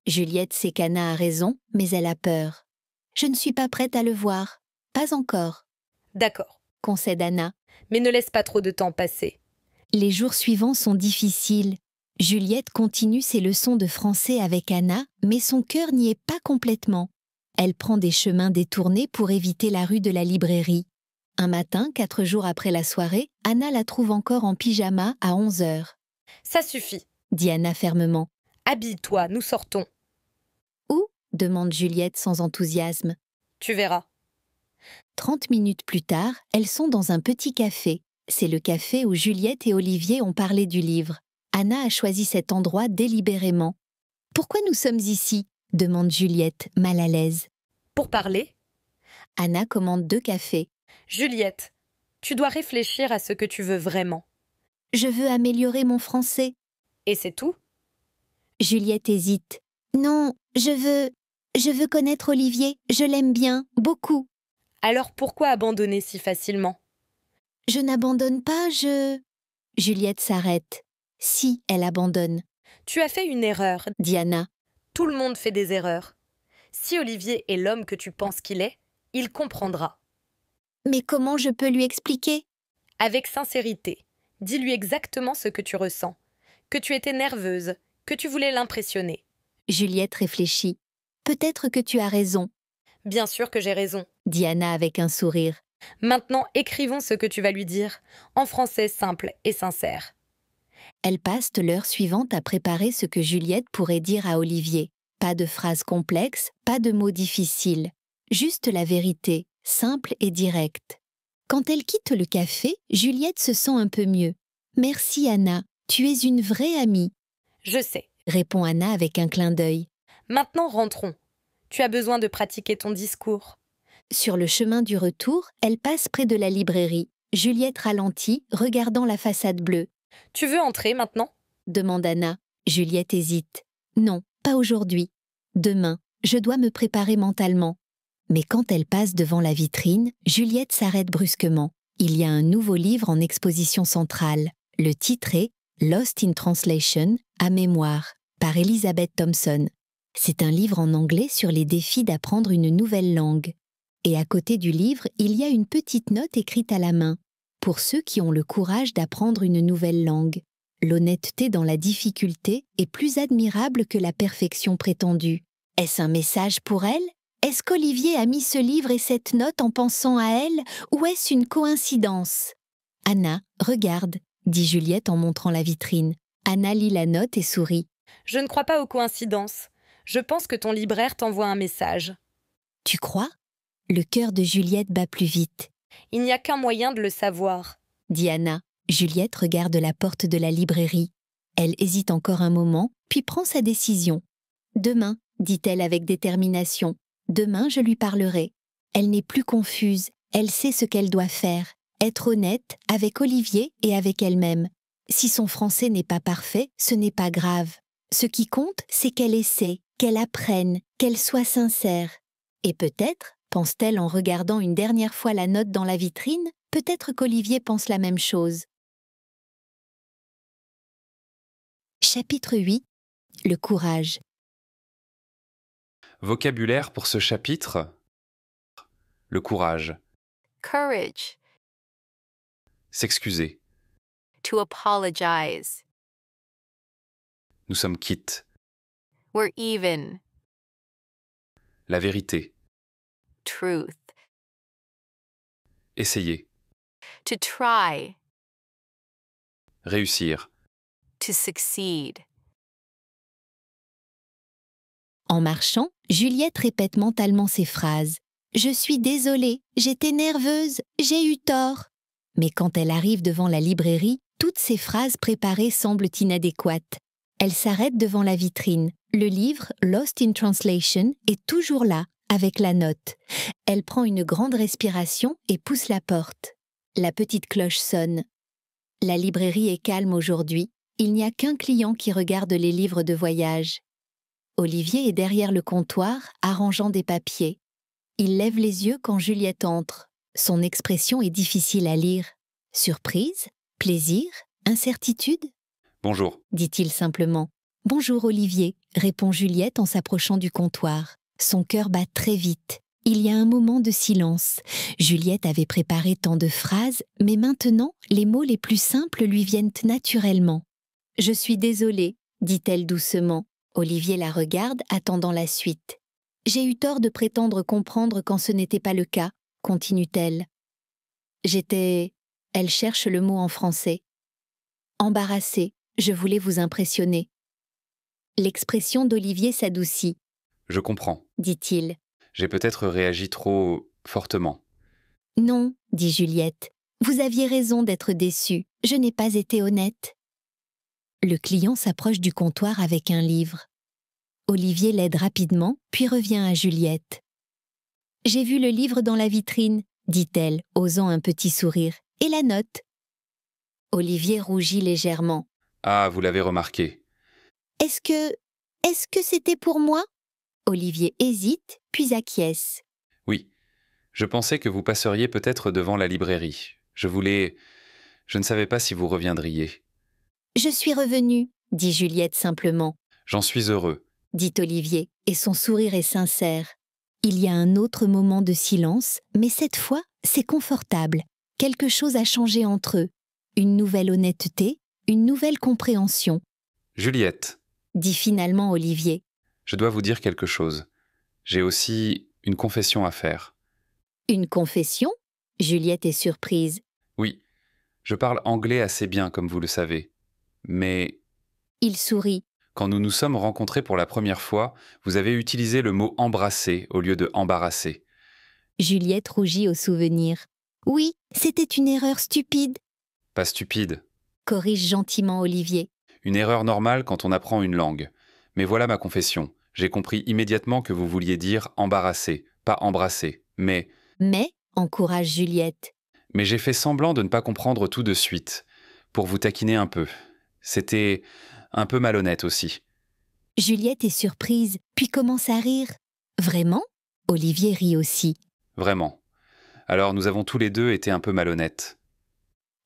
Juliette sait qu'Anna a raison, mais elle a peur. « Je ne suis pas prête à le voir. Pas encore. » « D'accord. » concède Anna. « Mais ne laisse pas trop de temps passer. » Les jours suivants sont difficiles. Juliette continue ses leçons de français avec Anna, mais son cœur n'y est pas complètement. Elle prend des chemins détournés pour éviter la rue de la librairie. Un matin, 4 jours après la soirée, Anna la trouve encore en pyjama à 11 heures. « Ça suffit, » dit Anna fermement. « Habille-toi, nous sortons. » « Où » demande Juliette sans enthousiasme. « Tu verras. » 30 minutes plus tard, elles sont dans un petit café. C'est le café où Juliette et Olivier ont parlé du livre. Anna a choisi cet endroit délibérément. « Pourquoi nous sommes ici ?» demande Juliette, mal à l'aise. « Pour parler. » Anna commande 2 cafés. « Juliette, tu dois réfléchir à ce que tu veux vraiment. »« Je veux améliorer mon français. » « Et c'est tout ?» Juliette hésite. « Non, je veux connaître Olivier. Je l'aime bien, beaucoup. » « Alors pourquoi abandonner si facilement ?»« Je n'abandonne pas, Juliette s'arrête. Si, elle abandonne. « Tu as fait une erreur, » dit Anna. « Tout le monde fait des erreurs. Si Olivier est l'homme que tu penses qu'il est, il comprendra. » « Mais comment je peux lui expliquer ?»« Avec sincérité. Dis-lui exactement ce que tu ressens. Que tu étais nerveuse, que tu voulais l'impressionner. » Juliette réfléchit. « Peut-être que tu as raison. » « Bien sûr que j'ai raison, » dit Anna avec un sourire. « Maintenant, écrivons ce que tu vas lui dire, en français simple et sincère. » Elles passent l'heure suivante à préparer ce que Juliette pourrait dire à Olivier. Pas de phrases complexes, pas de mots difficiles. Juste la vérité, simple et directe. Quand elle quitte le café, Juliette se sent un peu mieux. « Merci Anna, tu es une vraie amie. » « Je sais, » répond Anna avec un clin d'œil. « Maintenant rentrons. Tu as besoin de pratiquer ton discours. » Sur le chemin du retour, elle passe près de la librairie. Juliette ralentit, regardant la façade bleue. « Tu veux entrer maintenant ?» demande Anna. Juliette hésite. « Non, pas aujourd'hui. Demain, je dois me préparer mentalement. » Mais quand elle passe devant la vitrine, Juliette s'arrête brusquement. Il y a un nouveau livre en exposition centrale. Le titre est « Lost in Translation, à mémoire » par Elizabeth Thompson. C'est un livre en anglais sur les défis d'apprendre une nouvelle langue. Et à côté du livre, il y a une petite note écrite à la main. Pour ceux qui ont le courage d'apprendre une nouvelle langue, l'honnêteté dans la difficulté est plus admirable que la perfection prétendue. Est-ce un message pour elle ? Est-ce qu'Olivier a mis ce livre et cette note en pensant à elle, ou est-ce une coïncidence ? Anna, regarde, dit Juliette en montrant la vitrine. Anna lit la note et sourit. Je ne crois pas aux coïncidences. Je pense que ton libraire t'envoie un message. Tu crois ? Le cœur de Juliette bat plus vite. Il n'y a qu'un moyen de le savoir, dit Anna. Juliette regarde la porte de la librairie. Elle hésite encore un moment, puis prend sa décision. Demain, dit-elle avec détermination. Demain, je lui parlerai. Elle n'est plus confuse, elle sait ce qu'elle doit faire. Être honnête avec Olivier et avec elle-même. Si son français n'est pas parfait, ce n'est pas grave. Ce qui compte, c'est qu'elle essaie, qu'elle apprenne, qu'elle soit sincère. Et peut-être, pense-t-elle en regardant une dernière fois la note dans la vitrine, peut-être qu'Olivier pense la même chose. Chapitre 8. Le courage. Vocabulaire pour ce chapitre. Le courage. Courage. S'excuser. To apologize. Nous sommes quittes. We're even. La vérité. Truth. Essayer. To try. Réussir. To succeed. En marchant, Juliette répète mentalement ces phrases. « Je suis désolée, j'étais nerveuse, j'ai eu tort ». Mais quand elle arrive devant la librairie, toutes ces phrases préparées semblent inadéquates. Elle s'arrête devant la vitrine. Le livre, Lost in Translation, est toujours là, avec la note. Elle prend une grande respiration et pousse la porte. La petite cloche sonne. La librairie est calme aujourd'hui. Il n'y a qu'un client qui regarde les livres de voyage. Olivier est derrière le comptoir, arrangeant des papiers. Il lève les yeux quand Juliette entre. Son expression est difficile à lire. Surprise? Plaisir? Incertitude? Bonjour. Dit-il simplement. « Bonjour Olivier », répond Juliette en s'approchant du comptoir. Son cœur bat très vite. Il y a un moment de silence. Juliette avait préparé tant de phrases, mais maintenant, les mots les plus simples lui viennent naturellement. « Je suis désolée », dit-elle doucement. Olivier la regarde, attendant la suite. « J'ai eu tort de prétendre comprendre quand ce n'était pas le cas », continue-t-elle. « J'étais... » Elle cherche le mot en français. « Embarrassée, je voulais vous impressionner. » L'expression d'Olivier s'adoucit. « Je comprends. » dit-il. « J'ai peut-être réagi trop fortement. » « Non, » dit Juliette. « Vous aviez raison d'être déçue. Je n'ai pas été honnête. » Le client s'approche du comptoir avec un livre. Olivier l'aide rapidement, puis revient à Juliette. « J'ai vu le livre dans la vitrine, » dit-elle, osant un petit sourire. « Et la note ?» Olivier rougit légèrement. « Ah, vous l'avez remarqué. » « Est-ce que c'était pour moi ?» Olivier hésite, puis acquiesce. « Oui. Je pensais que vous passeriez peut-être devant la librairie. Je ne savais pas si vous reviendriez. » « Je suis revenue, » dit Juliette simplement. « J'en suis heureux. » dit Olivier, et son sourire est sincère. Il y a un autre moment de silence, mais cette fois, c'est confortable. Quelque chose a changé entre eux. Une nouvelle honnêteté, une nouvelle compréhension. « Juliette, » dit finalement Olivier. je dois vous dire quelque chose. J'ai aussi une confession à faire. Une confession ? Juliette est surprise. Oui, je parle anglais assez bien, comme vous le savez. Mais Il sourit. quand nous nous sommes rencontrés pour la première fois, vous avez utilisé le mot « embrasser » au lieu de « embarrasser ». Juliette rougit au souvenir. Oui, c'était une erreur stupide, Pas stupide. corrige gentiment Olivier. Une erreur normale quand on apprend une langue. Mais voilà ma confession. J'ai compris immédiatement que vous vouliez dire « embarrasser », pas « embrasser ». Mais Encourage Juliette. j'ai fait semblant de ne pas comprendre tout de suite, pour vous taquiner un peu. C'était un peu malhonnête aussi. Juliette est surprise, puis commence à rire. Vraiment ? Olivier rit aussi. Vraiment. Alors nous avons tous les deux été un peu malhonnêtes.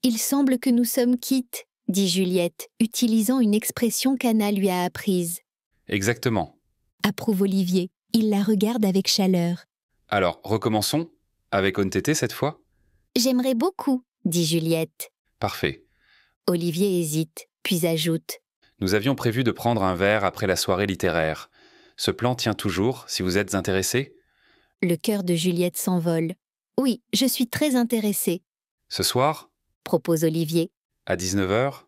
Il semble que nous sommes quittes, dit Juliette, utilisant une expression qu'Anna lui a apprise. Exactement. Approuve Olivier. Il la regarde avec chaleur. Alors, recommençons, avec honnêteté cette fois ? J'aimerais beaucoup, dit Juliette. Parfait. Olivier hésite, puis ajoute. Nous avions prévu de prendre un verre après la soirée littéraire. Ce plan tient toujours, si vous êtes intéressé ? Le cœur de Juliette s'envole. Oui, je suis très intéressée, Ce soir, propose Olivier. à 19h ?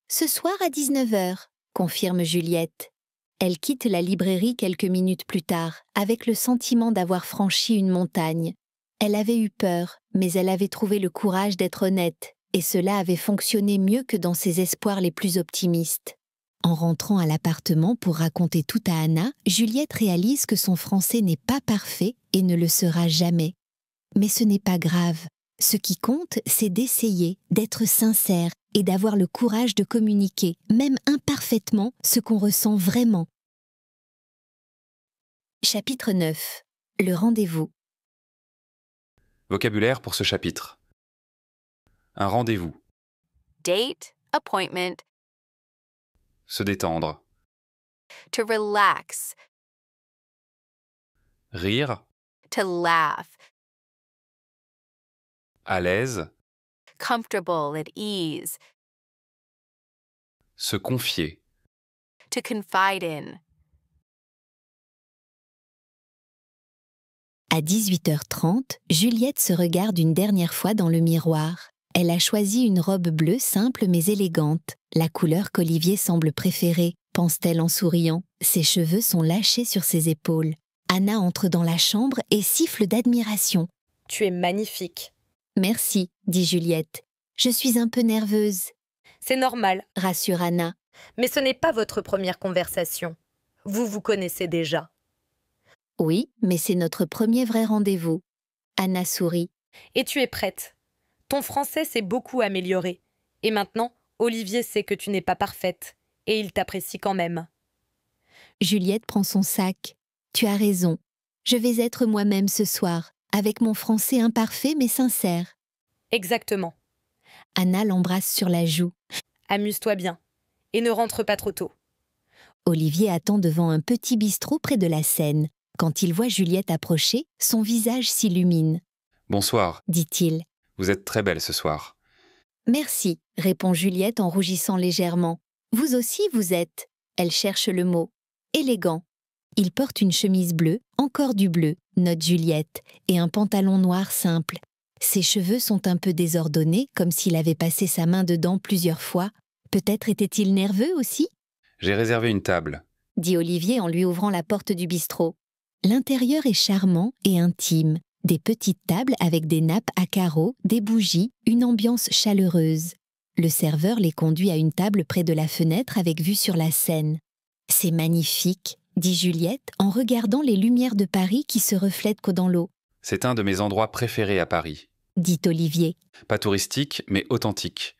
Ce soir à 19h, confirme Juliette. Elle quitte la librairie quelques minutes plus tard, avec le sentiment d'avoir franchi une montagne. Elle avait eu peur, mais elle avait trouvé le courage d'être honnête, et cela avait fonctionné mieux que dans ses espoirs les plus optimistes. En rentrant à l'appartement pour raconter tout à Anna, Juliette réalise que son français n'est pas parfait et ne le sera jamais. Mais ce n'est pas grave. Ce qui compte, c'est d'essayer, d'être sincère et d'avoir le courage de communiquer, même imparfaitement, ce qu'on ressent vraiment. Chapitre 9. Le rendez-vous. Vocabulaire pour ce chapitre. Un rendez-vous. Date, appointment, Se détendre. to relax, Rire. to laugh, À l'aise. comfortable, at ease, Se confier. to confide in. À 18h30, Juliette se regarde une dernière fois dans le miroir. Elle a choisi une robe bleue simple mais élégante, la couleur qu'Olivier semble préférer, pense-t-elle en souriant. Ses cheveux sont lâchés sur ses épaules. Anna entre dans la chambre et siffle d'admiration. « Tu es magnifique. Merci, dit Juliette. Je suis un peu nerveuse, C'est normal, rassure Anna. mais ce n'est pas votre première conversation. Vous vous connaissez déjà. Oui, mais c'est notre premier vrai rendez-vous. Anna sourit. Et tu es prête. Ton français s'est beaucoup amélioré. Et maintenant, Olivier sait que tu n'es pas parfaite. Et il t'apprécie quand même. Juliette prend son sac. Tu as raison. Je vais être moi-même ce soir, avec mon français imparfait mais sincère. Exactement. Anna l'embrasse sur la joue. Amuse-toi bien. Et ne rentre pas trop tôt. Olivier attend devant un petit bistrot près de la Seine. Quand il voit Juliette approcher, son visage s'illumine. Bonsoir. Dit-il. Vous êtes très belle ce soir. Merci, répond Juliette en rougissant légèrement. Vous aussi, vous êtes. Elle cherche le mot. Élégant. Il porte une chemise bleue, encore du bleu, note Juliette, et un pantalon noir simple. Ses cheveux sont un peu désordonnés, comme s'il avait passé sa main dedans plusieurs fois. Peut-être était-il nerveux aussi ? J'ai réservé une table. Dit Olivier en lui ouvrant la porte du bistrot. L'intérieur est charmant et intime. Des petites tables avec des nappes à carreaux, des bougies, une ambiance chaleureuse. Le serveur les conduit à une table près de la fenêtre avec vue sur la Seine. « C'est magnifique », dit Juliette en regardant les lumières de Paris qui se reflètent dans l'eau. « C'est un de mes endroits préférés à Paris. » dit Olivier. Pas touristique, mais authentique.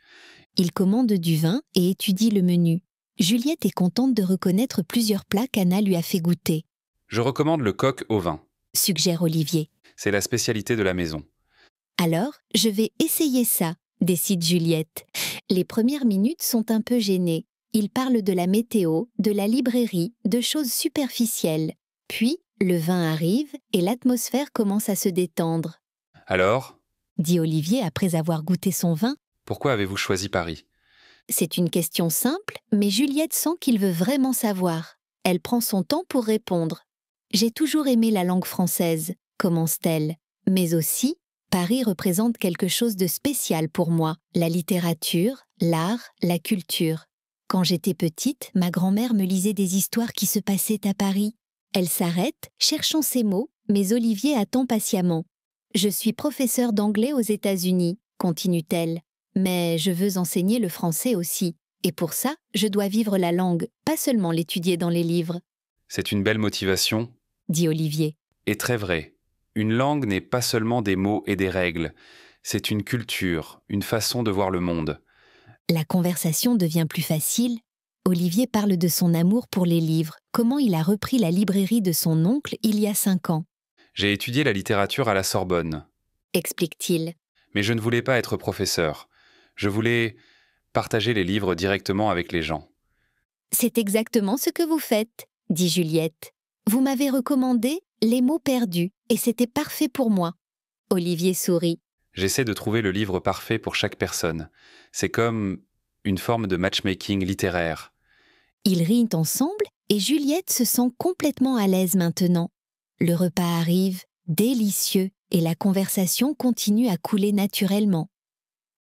Il commande du vin et étudie le menu. Juliette est contente de reconnaître plusieurs plats qu'Anna lui a fait goûter. « Je recommande le coq au vin. » suggère Olivier. C'est la spécialité de la maison. Alors, je vais essayer ça, décide Juliette. Les premières minutes sont un peu gênées. Il parle de la météo, de la librairie, de choses superficielles. Puis, le vin arrive et l'atmosphère commence à se détendre. « Alors ?» dit Olivier après avoir goûté son vin. « Pourquoi avez-vous choisi Paris ?» C'est une question simple, mais Juliette sent qu'il veut vraiment savoir. Elle prend son temps pour répondre. « J'ai toujours aimé la langue française », commence-t-elle. Mais aussi, Paris représente quelque chose de spécial pour moi, la littérature, l'art, la culture. Quand j'étais petite, ma grand-mère me lisait des histoires qui se passaient à Paris. Elle s'arrête, cherchant ses mots, mais Olivier attend patiemment. « Je suis professeure d'anglais aux États-Unis », continue-t-elle. « Mais je veux enseigner le français aussi. Et pour ça, je dois vivre la langue, pas seulement l'étudier dans les livres. » C'est une belle motivation, dit Olivier. Et très vrai. Une langue n'est pas seulement des mots et des règles. C'est une culture, une façon de voir le monde. La conversation devient plus facile. Olivier parle de son amour pour les livres, comment il a repris la librairie de son oncle il y a 5 ans. J'ai étudié la littérature à la Sorbonne, explique-t-il. Mais je ne voulais pas être professeur. Je voulais partager les livres directement avec les gens. C'est exactement ce que vous faites, dit Juliette. Vous m'avez recommandé Les mots perdus, et c'était parfait pour moi. Olivier sourit. J'essaie de trouver le livre parfait pour chaque personne. C'est comme une forme de matchmaking littéraire. Ils rient ensemble et Juliette se sent complètement à l'aise maintenant. Le repas arrive, délicieux, et la conversation continue à couler naturellement.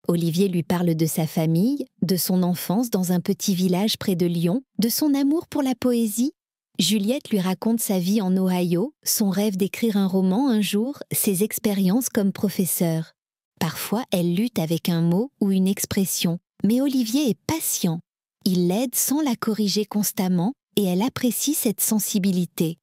Olivier lui parle de sa famille, de son enfance dans un petit village près de Lyon, de son amour pour la poésie. Juliette lui raconte sa vie en Ohio, son rêve d'écrire un roman un jour, ses expériences comme professeur. Parfois, elle lutte avec un mot ou une expression, mais Olivier est patient. Il l'aide sans la corriger constamment et elle apprécie cette sensibilité.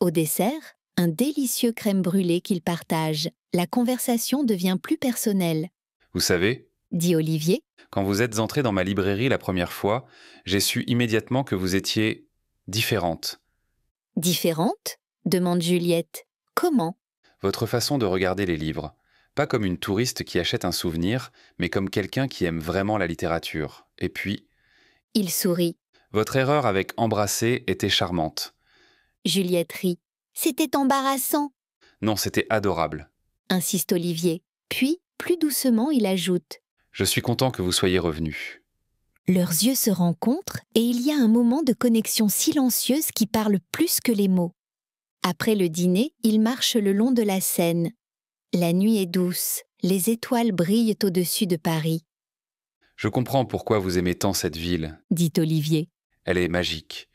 Au dessert, un délicieux crème brûlée qu'ils partagent. La conversation devient plus personnelle, Vous savez, dit Olivier. quand vous êtes entrée dans ma librairie la première fois, j'ai su immédiatement que vous étiez différente. Différente ? Demande Juliette. Comment ? Votre façon de regarder les livres, pas comme une touriste qui achète un souvenir, mais comme quelqu'un qui aime vraiment la littérature. Et puis, Il sourit. votre erreur avec embrasser était charmante. Juliette rit. C'était embarrassant, Non, c'était adorable. insiste Olivier. Puis, plus doucement, il ajoute. Je suis content que vous soyez revenu. Leurs yeux se rencontrent et il y a un moment de connexion silencieuse qui parle plus que les mots. Après le dîner, ils marchent le long de la Seine. La nuit est douce, les étoiles brillent au-dessus de Paris, Je comprends pourquoi vous aimez tant cette ville. dit Olivier. Elle est magique.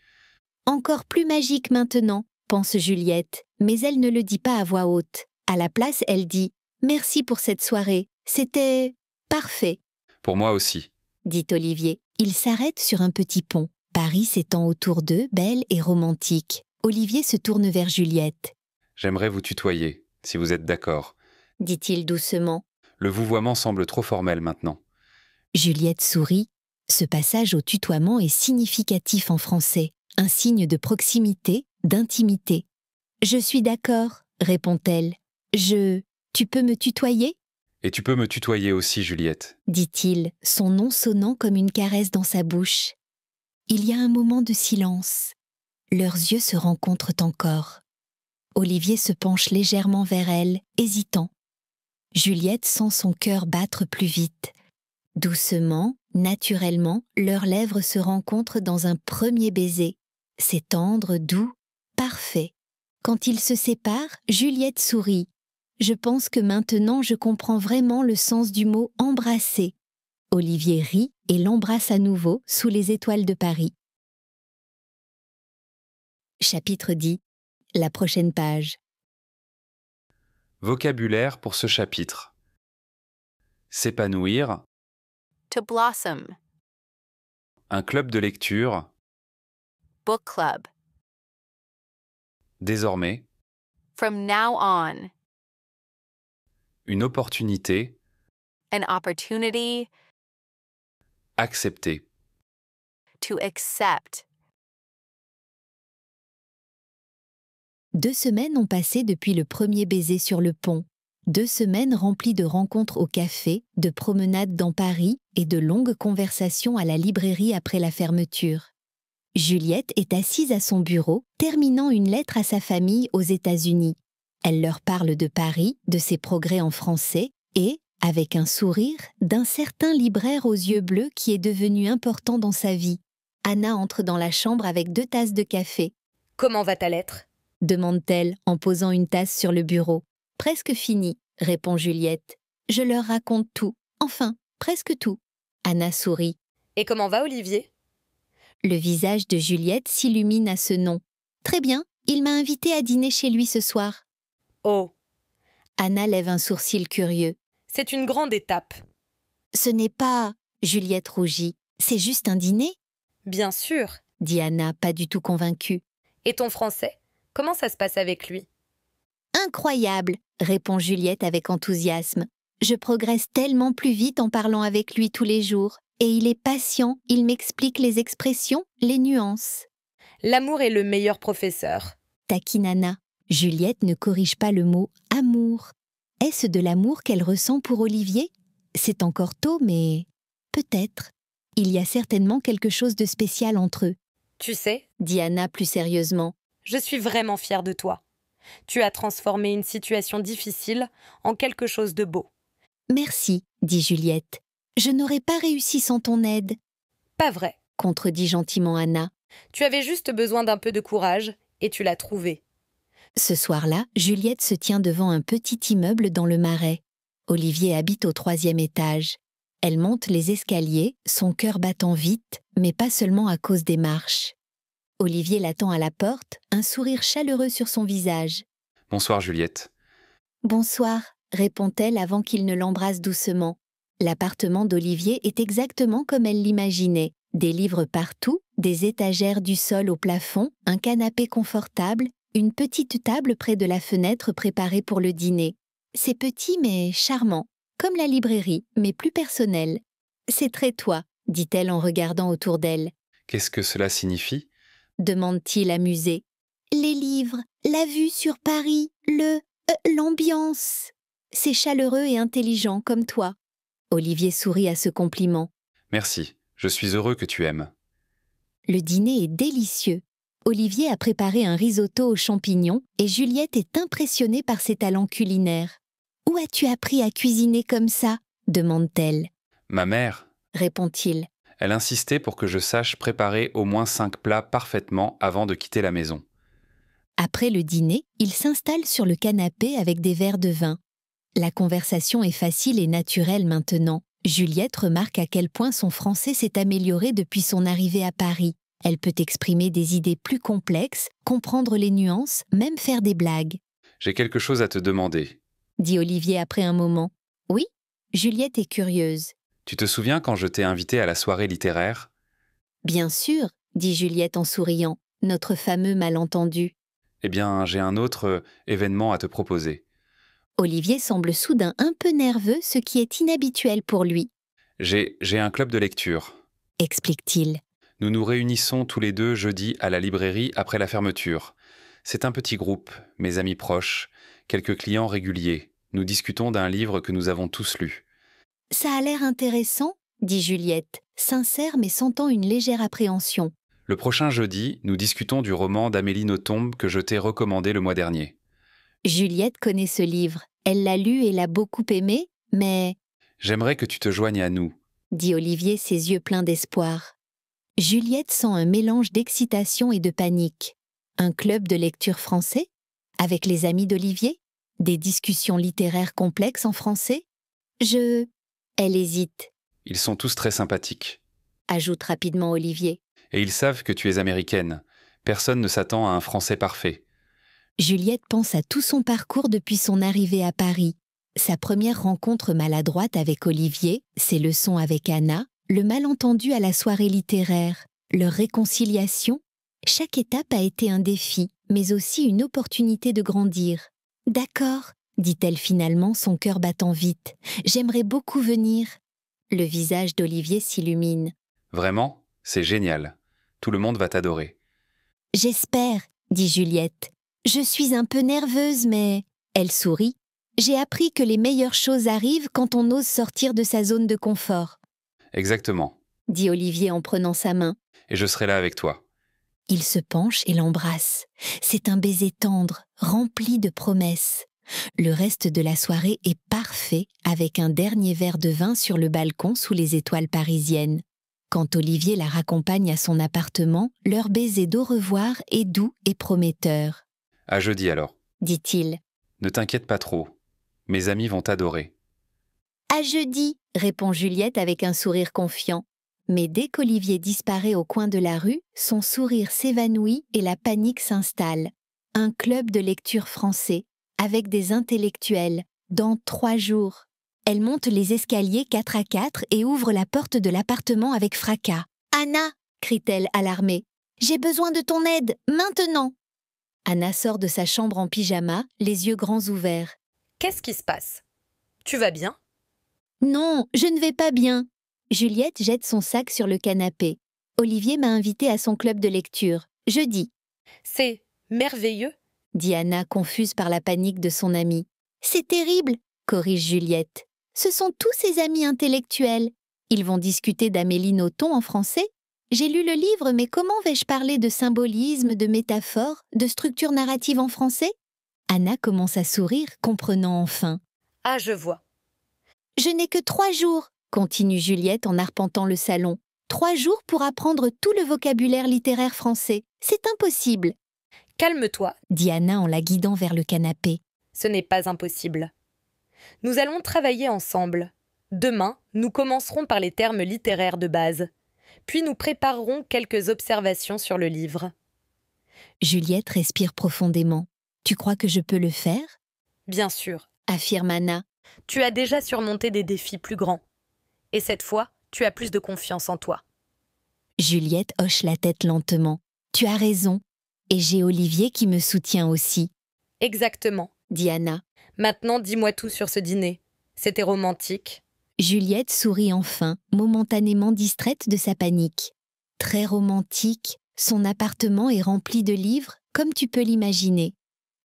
Encore plus magique maintenant, pense Juliette, mais elle ne le dit pas à voix haute. À la place, elle dit « Merci pour cette soirée, c'était parfait », Pour moi aussi. dit Olivier. Ils s'arrêtent sur un petit pont. Paris s'étend autour d'eux, belle et romantique. Olivier se tourne vers Juliette, J'aimerais vous tutoyer, si vous êtes d'accord. dit-il doucement. Le vouvoiement semble trop formel maintenant. Juliette sourit. Ce passage au tutoiement est significatif en français, un signe de proximité, d'intimité. « Je suis d'accord », répond-elle. « Tu peux me tutoyer ?» Et tu peux me tutoyer aussi, Juliette. dit-il, son nom sonnant comme une caresse dans sa bouche. Il y a un moment de silence. Leurs yeux se rencontrent encore. Olivier se penche légèrement vers elle, hésitant. Juliette sent son cœur battre plus vite. Doucement, naturellement, leurs lèvres se rencontrent dans un premier baiser. C'est tendre, doux, parfait. Quand ils se séparent, Juliette sourit. Je pense que maintenant je comprends vraiment le sens du mot « embrasser ». Olivier rit et l'embrasse à nouveau sous les étoiles de Paris. Chapitre 10. La prochaine page. Vocabulaire pour ce chapitre. S'épanouir, To blossom. un club de lecture, Book club. désormais, From now on. une opportunité, An opportunity accepter. to accept. 2 semaines ont passé depuis le premier baiser sur le pont. 2 semaines remplies de rencontres au café, de promenades dans Paris et de longues conversations à la librairie après la fermeture. Juliette est assise à son bureau, terminant une lettre à sa famille aux États-Unis. Elle leur parle de Paris, de ses progrès en français et, avec un sourire, d'un certain libraire aux yeux bleus qui est devenu important dans sa vie. Anna entre dans la chambre avec 2 tasses de café. « Comment va ta lettre ?» demande-t-elle en posant une tasse sur le bureau. « Presque fini, » répond Juliette. « Je leur raconte tout, enfin, presque tout. » Anna sourit. « Et comment va Olivier ?» Le visage de Juliette s'illumine à ce nom. « Très bien, il m'a invité à dîner chez lui ce soir. » Oh, Anna lève un sourcil curieux. c'est une grande étape. « Ce n'est pas... » Juliette rougit. « C'est juste un dîner ?» Bien sûr. dit Anna, pas du tout convaincue. Et ton français, comment ça se passe avec lui ? Incroyable, répond Juliette avec enthousiasme. Je progresse tellement plus vite en parlant avec lui tous les jours. Et il est patient, il m'explique les expressions, les nuances. L'amour est le meilleur professeur. Taquine Anna. Juliette ne corrige pas le mot « amour ». Est-ce de l'amour qu'elle ressent pour Olivier ? C'est encore tôt, mais peut-être. Il y a certainement quelque chose de spécial entre eux, Tu sais, dit Anna plus sérieusement. je suis vraiment fière de toi. Tu as transformé une situation difficile en quelque chose de beau. Merci, dit Juliette. Je n'aurais pas réussi sans ton aide, Pas vrai. contredit gentiment Anna. Tu avais juste besoin d'un peu de courage et tu l'as trouvé. Ce soir-là, Juliette se tient devant un petit immeuble dans le Marais. Olivier habite au 3e étage. Elle monte les escaliers, son cœur battant vite, mais pas seulement à cause des marches. Olivier l'attend à la porte, un sourire chaleureux sur son visage. « Bonsoir, Juliette. » Bonsoir, répond-elle avant qu'il ne l'embrasse doucement. L'appartement d'Olivier est exactement comme elle l'imaginait. Des livres partout, des étagères du sol au plafond, un canapé confortable, une petite table près de la fenêtre préparée pour le dîner. C'est petit mais charmant, comme la librairie, mais plus personnel. C'est très toi, dit-elle en regardant autour d'elle. Qu'est-ce que cela signifie? Demande-t-il amusé. Les livres, la vue sur Paris, l'ambiance. C'est chaleureux et intelligent comme toi. Olivier sourit à ce compliment. Merci, je suis heureux que tu aimes. Le dîner est délicieux. Olivier a préparé un risotto aux champignons et Juliette est impressionnée par ses talents culinaires. « Où as-tu appris à cuisiner comme ça ?» demande-t-elle. Ma mère, Répond-il. elle insistait pour que je sache préparer au moins 5 plats parfaitement avant de quitter la maison. Après le dîner, il s'installe sur le canapé avec des verres de vin. La conversation est facile et naturelle maintenant. Juliette remarque à quel point son français s'est amélioré depuis son arrivée à Paris. Elle peut exprimer des idées plus complexes, comprendre les nuances, même faire des blagues. J'ai quelque chose à te demander. Dit Olivier après un moment. Oui, Juliette est curieuse. Tu te souviens quand je t'ai invité à la soirée littéraire? Bien sûr, dit Juliette en souriant, notre fameux malentendu. Eh bien, j'ai un autre événement à te proposer. Olivier semble soudain un peu nerveux, ce qui est inhabituel pour lui, J'ai un club de lecture. explique-t-il. Nous nous réunissons tous les 2 jeudi à la librairie après la fermeture. C'est un petit groupe, mes amis proches, quelques clients réguliers. Nous discutons d'un livre que nous avons tous lu. Ça a l'air intéressant, dit Juliette, sincère mais sentant une légère appréhension. Le prochain jeudi, nous discutons du roman d'Amélie Nothomb que je t'ai recommandé le mois dernier. Juliette connaît ce livre. Elle l'a lu et l'a beaucoup aimé, mais, J'aimerais que tu te joignes à nous. dit Olivier, ses yeux pleins d'espoir. Juliette sent un mélange d'excitation et de panique. Un club de lecture français? Avec les amis d'Olivier? Des discussions littéraires complexes en français? Elle hésite, Ils sont tous très sympathiques. ajoute rapidement Olivier. Et ils savent que tu es américaine. Personne ne s'attend à un français parfait. Juliette pense à tout son parcours depuis son arrivée à Paris. Sa première rencontre maladroite avec Olivier, ses leçons avec Anna, le malentendu à la soirée littéraire, leur réconciliation. Chaque étape a été un défi, mais aussi une opportunité de grandir. « D'accord, » dit-elle finalement, son cœur battant vite. « J'aimerais beaucoup venir. » Le visage d'Olivier s'illumine. Vraiment? C'est génial. Tout le monde va t'adorer. « J'espère, » dit Juliette. « Je suis un peu nerveuse, mais... » Elle sourit. « J'ai appris que les meilleures choses arrivent quand on ose sortir de sa zone de confort. Exactement. » dit Olivier en prenant sa main. Et je serai là avec toi. Il se penche et l'embrasse. C'est un baiser tendre, rempli de promesses. Le reste de la soirée est parfait, avec un dernier verre de vin sur le balcon sous les étoiles parisiennes. Quand Olivier la raccompagne à son appartement, leur baiser d'au revoir est doux et prometteur. « À jeudi alors. » dit-il. « Ne t'inquiète pas trop. Mes amis vont t'adorer. » « À jeudi !» répond Juliette avec un sourire confiant. Mais dès qu'Olivier disparaît au coin de la rue, son sourire s'évanouit et la panique s'installe. Un club de lecture français, avec des intellectuels, dans 3 jours. Elle monte les escaliers 4 à 4 et ouvre la porte de l'appartement avec fracas. « Anna !» crie-t-elle alarmée. « J'ai besoin de ton aide, maintenant !» Anna sort de sa chambre en pyjama, les yeux grands ouverts. « Qu'est-ce qui se passe? Tu vas bien ?» « Non, je ne vais pas bien. » Juliette jette son sac sur le canapé. « Olivier m'a invitée à son club de lecture. Jeudi. » « C'est merveilleux !» dit Anna, confuse par la panique de son amie. « C'est terrible !» corrige Juliette. « Ce sont tous ses amis intellectuels. Ils vont discuter d'Amélie Nothomb en français. J'ai lu le livre, mais comment vais-je parler de symbolisme, de métaphore, de structure narrative en français ?» Anna commence à sourire, comprenant enfin. « Ah, je vois. » « Je n'ai que 3 jours, » continue Juliette en arpentant le salon. 3 jours pour apprendre tout le vocabulaire littéraire français. C'est impossible. « Calme-toi, » dit Anna en la guidant vers le canapé. « Ce n'est pas impossible. Nous allons travailler ensemble. Demain, nous commencerons par les termes littéraires de base. Puis nous préparerons quelques observations sur le livre. » Juliette respire profondément. « Tu crois que je peux le faire ?» Bien sûr. Affirme Anna. Tu as déjà surmonté des défis plus grands. Et cette fois, tu as plus de confiance en toi. Juliette hoche la tête lentement. Tu as raison. Et j'ai Olivier qui me soutient aussi, Exactement. dit Anna. Maintenant, dis-moi tout sur ce dîner. C'était romantique. Juliette sourit enfin, momentanément distraite de sa panique. Très romantique, son appartement est rempli de livres, comme tu peux l'imaginer.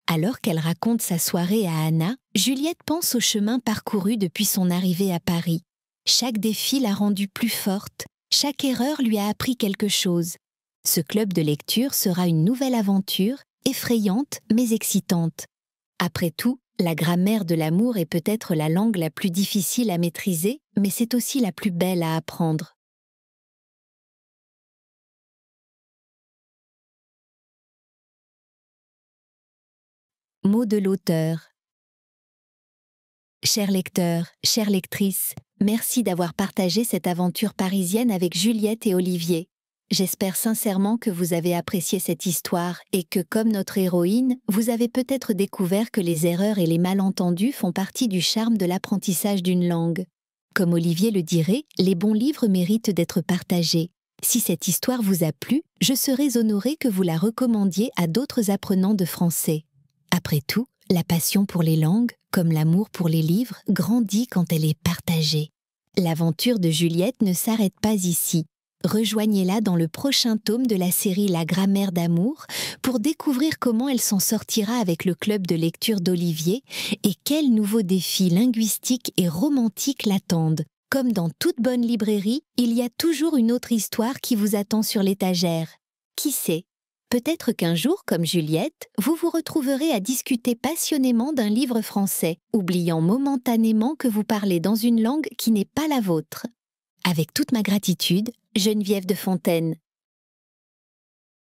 Alors qu'elle raconte sa soirée à Anna, Juliette pense au chemin parcouru depuis son arrivée à Paris. Chaque défi l'a rendue plus forte, chaque erreur lui a appris quelque chose. Ce club de lecture sera une nouvelle aventure, effrayante mais excitante. Après tout, la grammaire de l'amour est peut-être la langue la plus difficile à maîtriser, mais c'est aussi la plus belle à apprendre. Mots de l'auteur. Chers lecteurs, chères lectrices, merci d'avoir partagé cette aventure parisienne avec Juliette et Olivier. J'espère sincèrement que vous avez apprécié cette histoire et que, comme notre héroïne, vous avez peut-être découvert que les erreurs et les malentendus font partie du charme de l'apprentissage d'une langue. Comme Olivier le dirait, les bons livres méritent d'être partagés. Si cette histoire vous a plu, je serais honorée que vous la recommandiez à d'autres apprenants de français. Après tout, la passion pour les langues, comme l'amour pour les livres, grandit quand elle est partagée. L'aventure de Juliette ne s'arrête pas ici. Rejoignez-la dans le prochain tome de la série La grammaire d'amour pour découvrir comment elle s'en sortira avec le club de lecture d'Olivier et quels nouveaux défis linguistiques et romantiques l'attendent. Comme dans toute bonne librairie, il y a toujours une autre histoire qui vous attend sur l'étagère. Qui sait ? Peut-être qu'un jour, comme Juliette, vous vous retrouverez à discuter passionnément d'un livre français, oubliant momentanément que vous parlez dans une langue qui n'est pas la vôtre. Avec toute ma gratitude, Geneviève de Fontaine.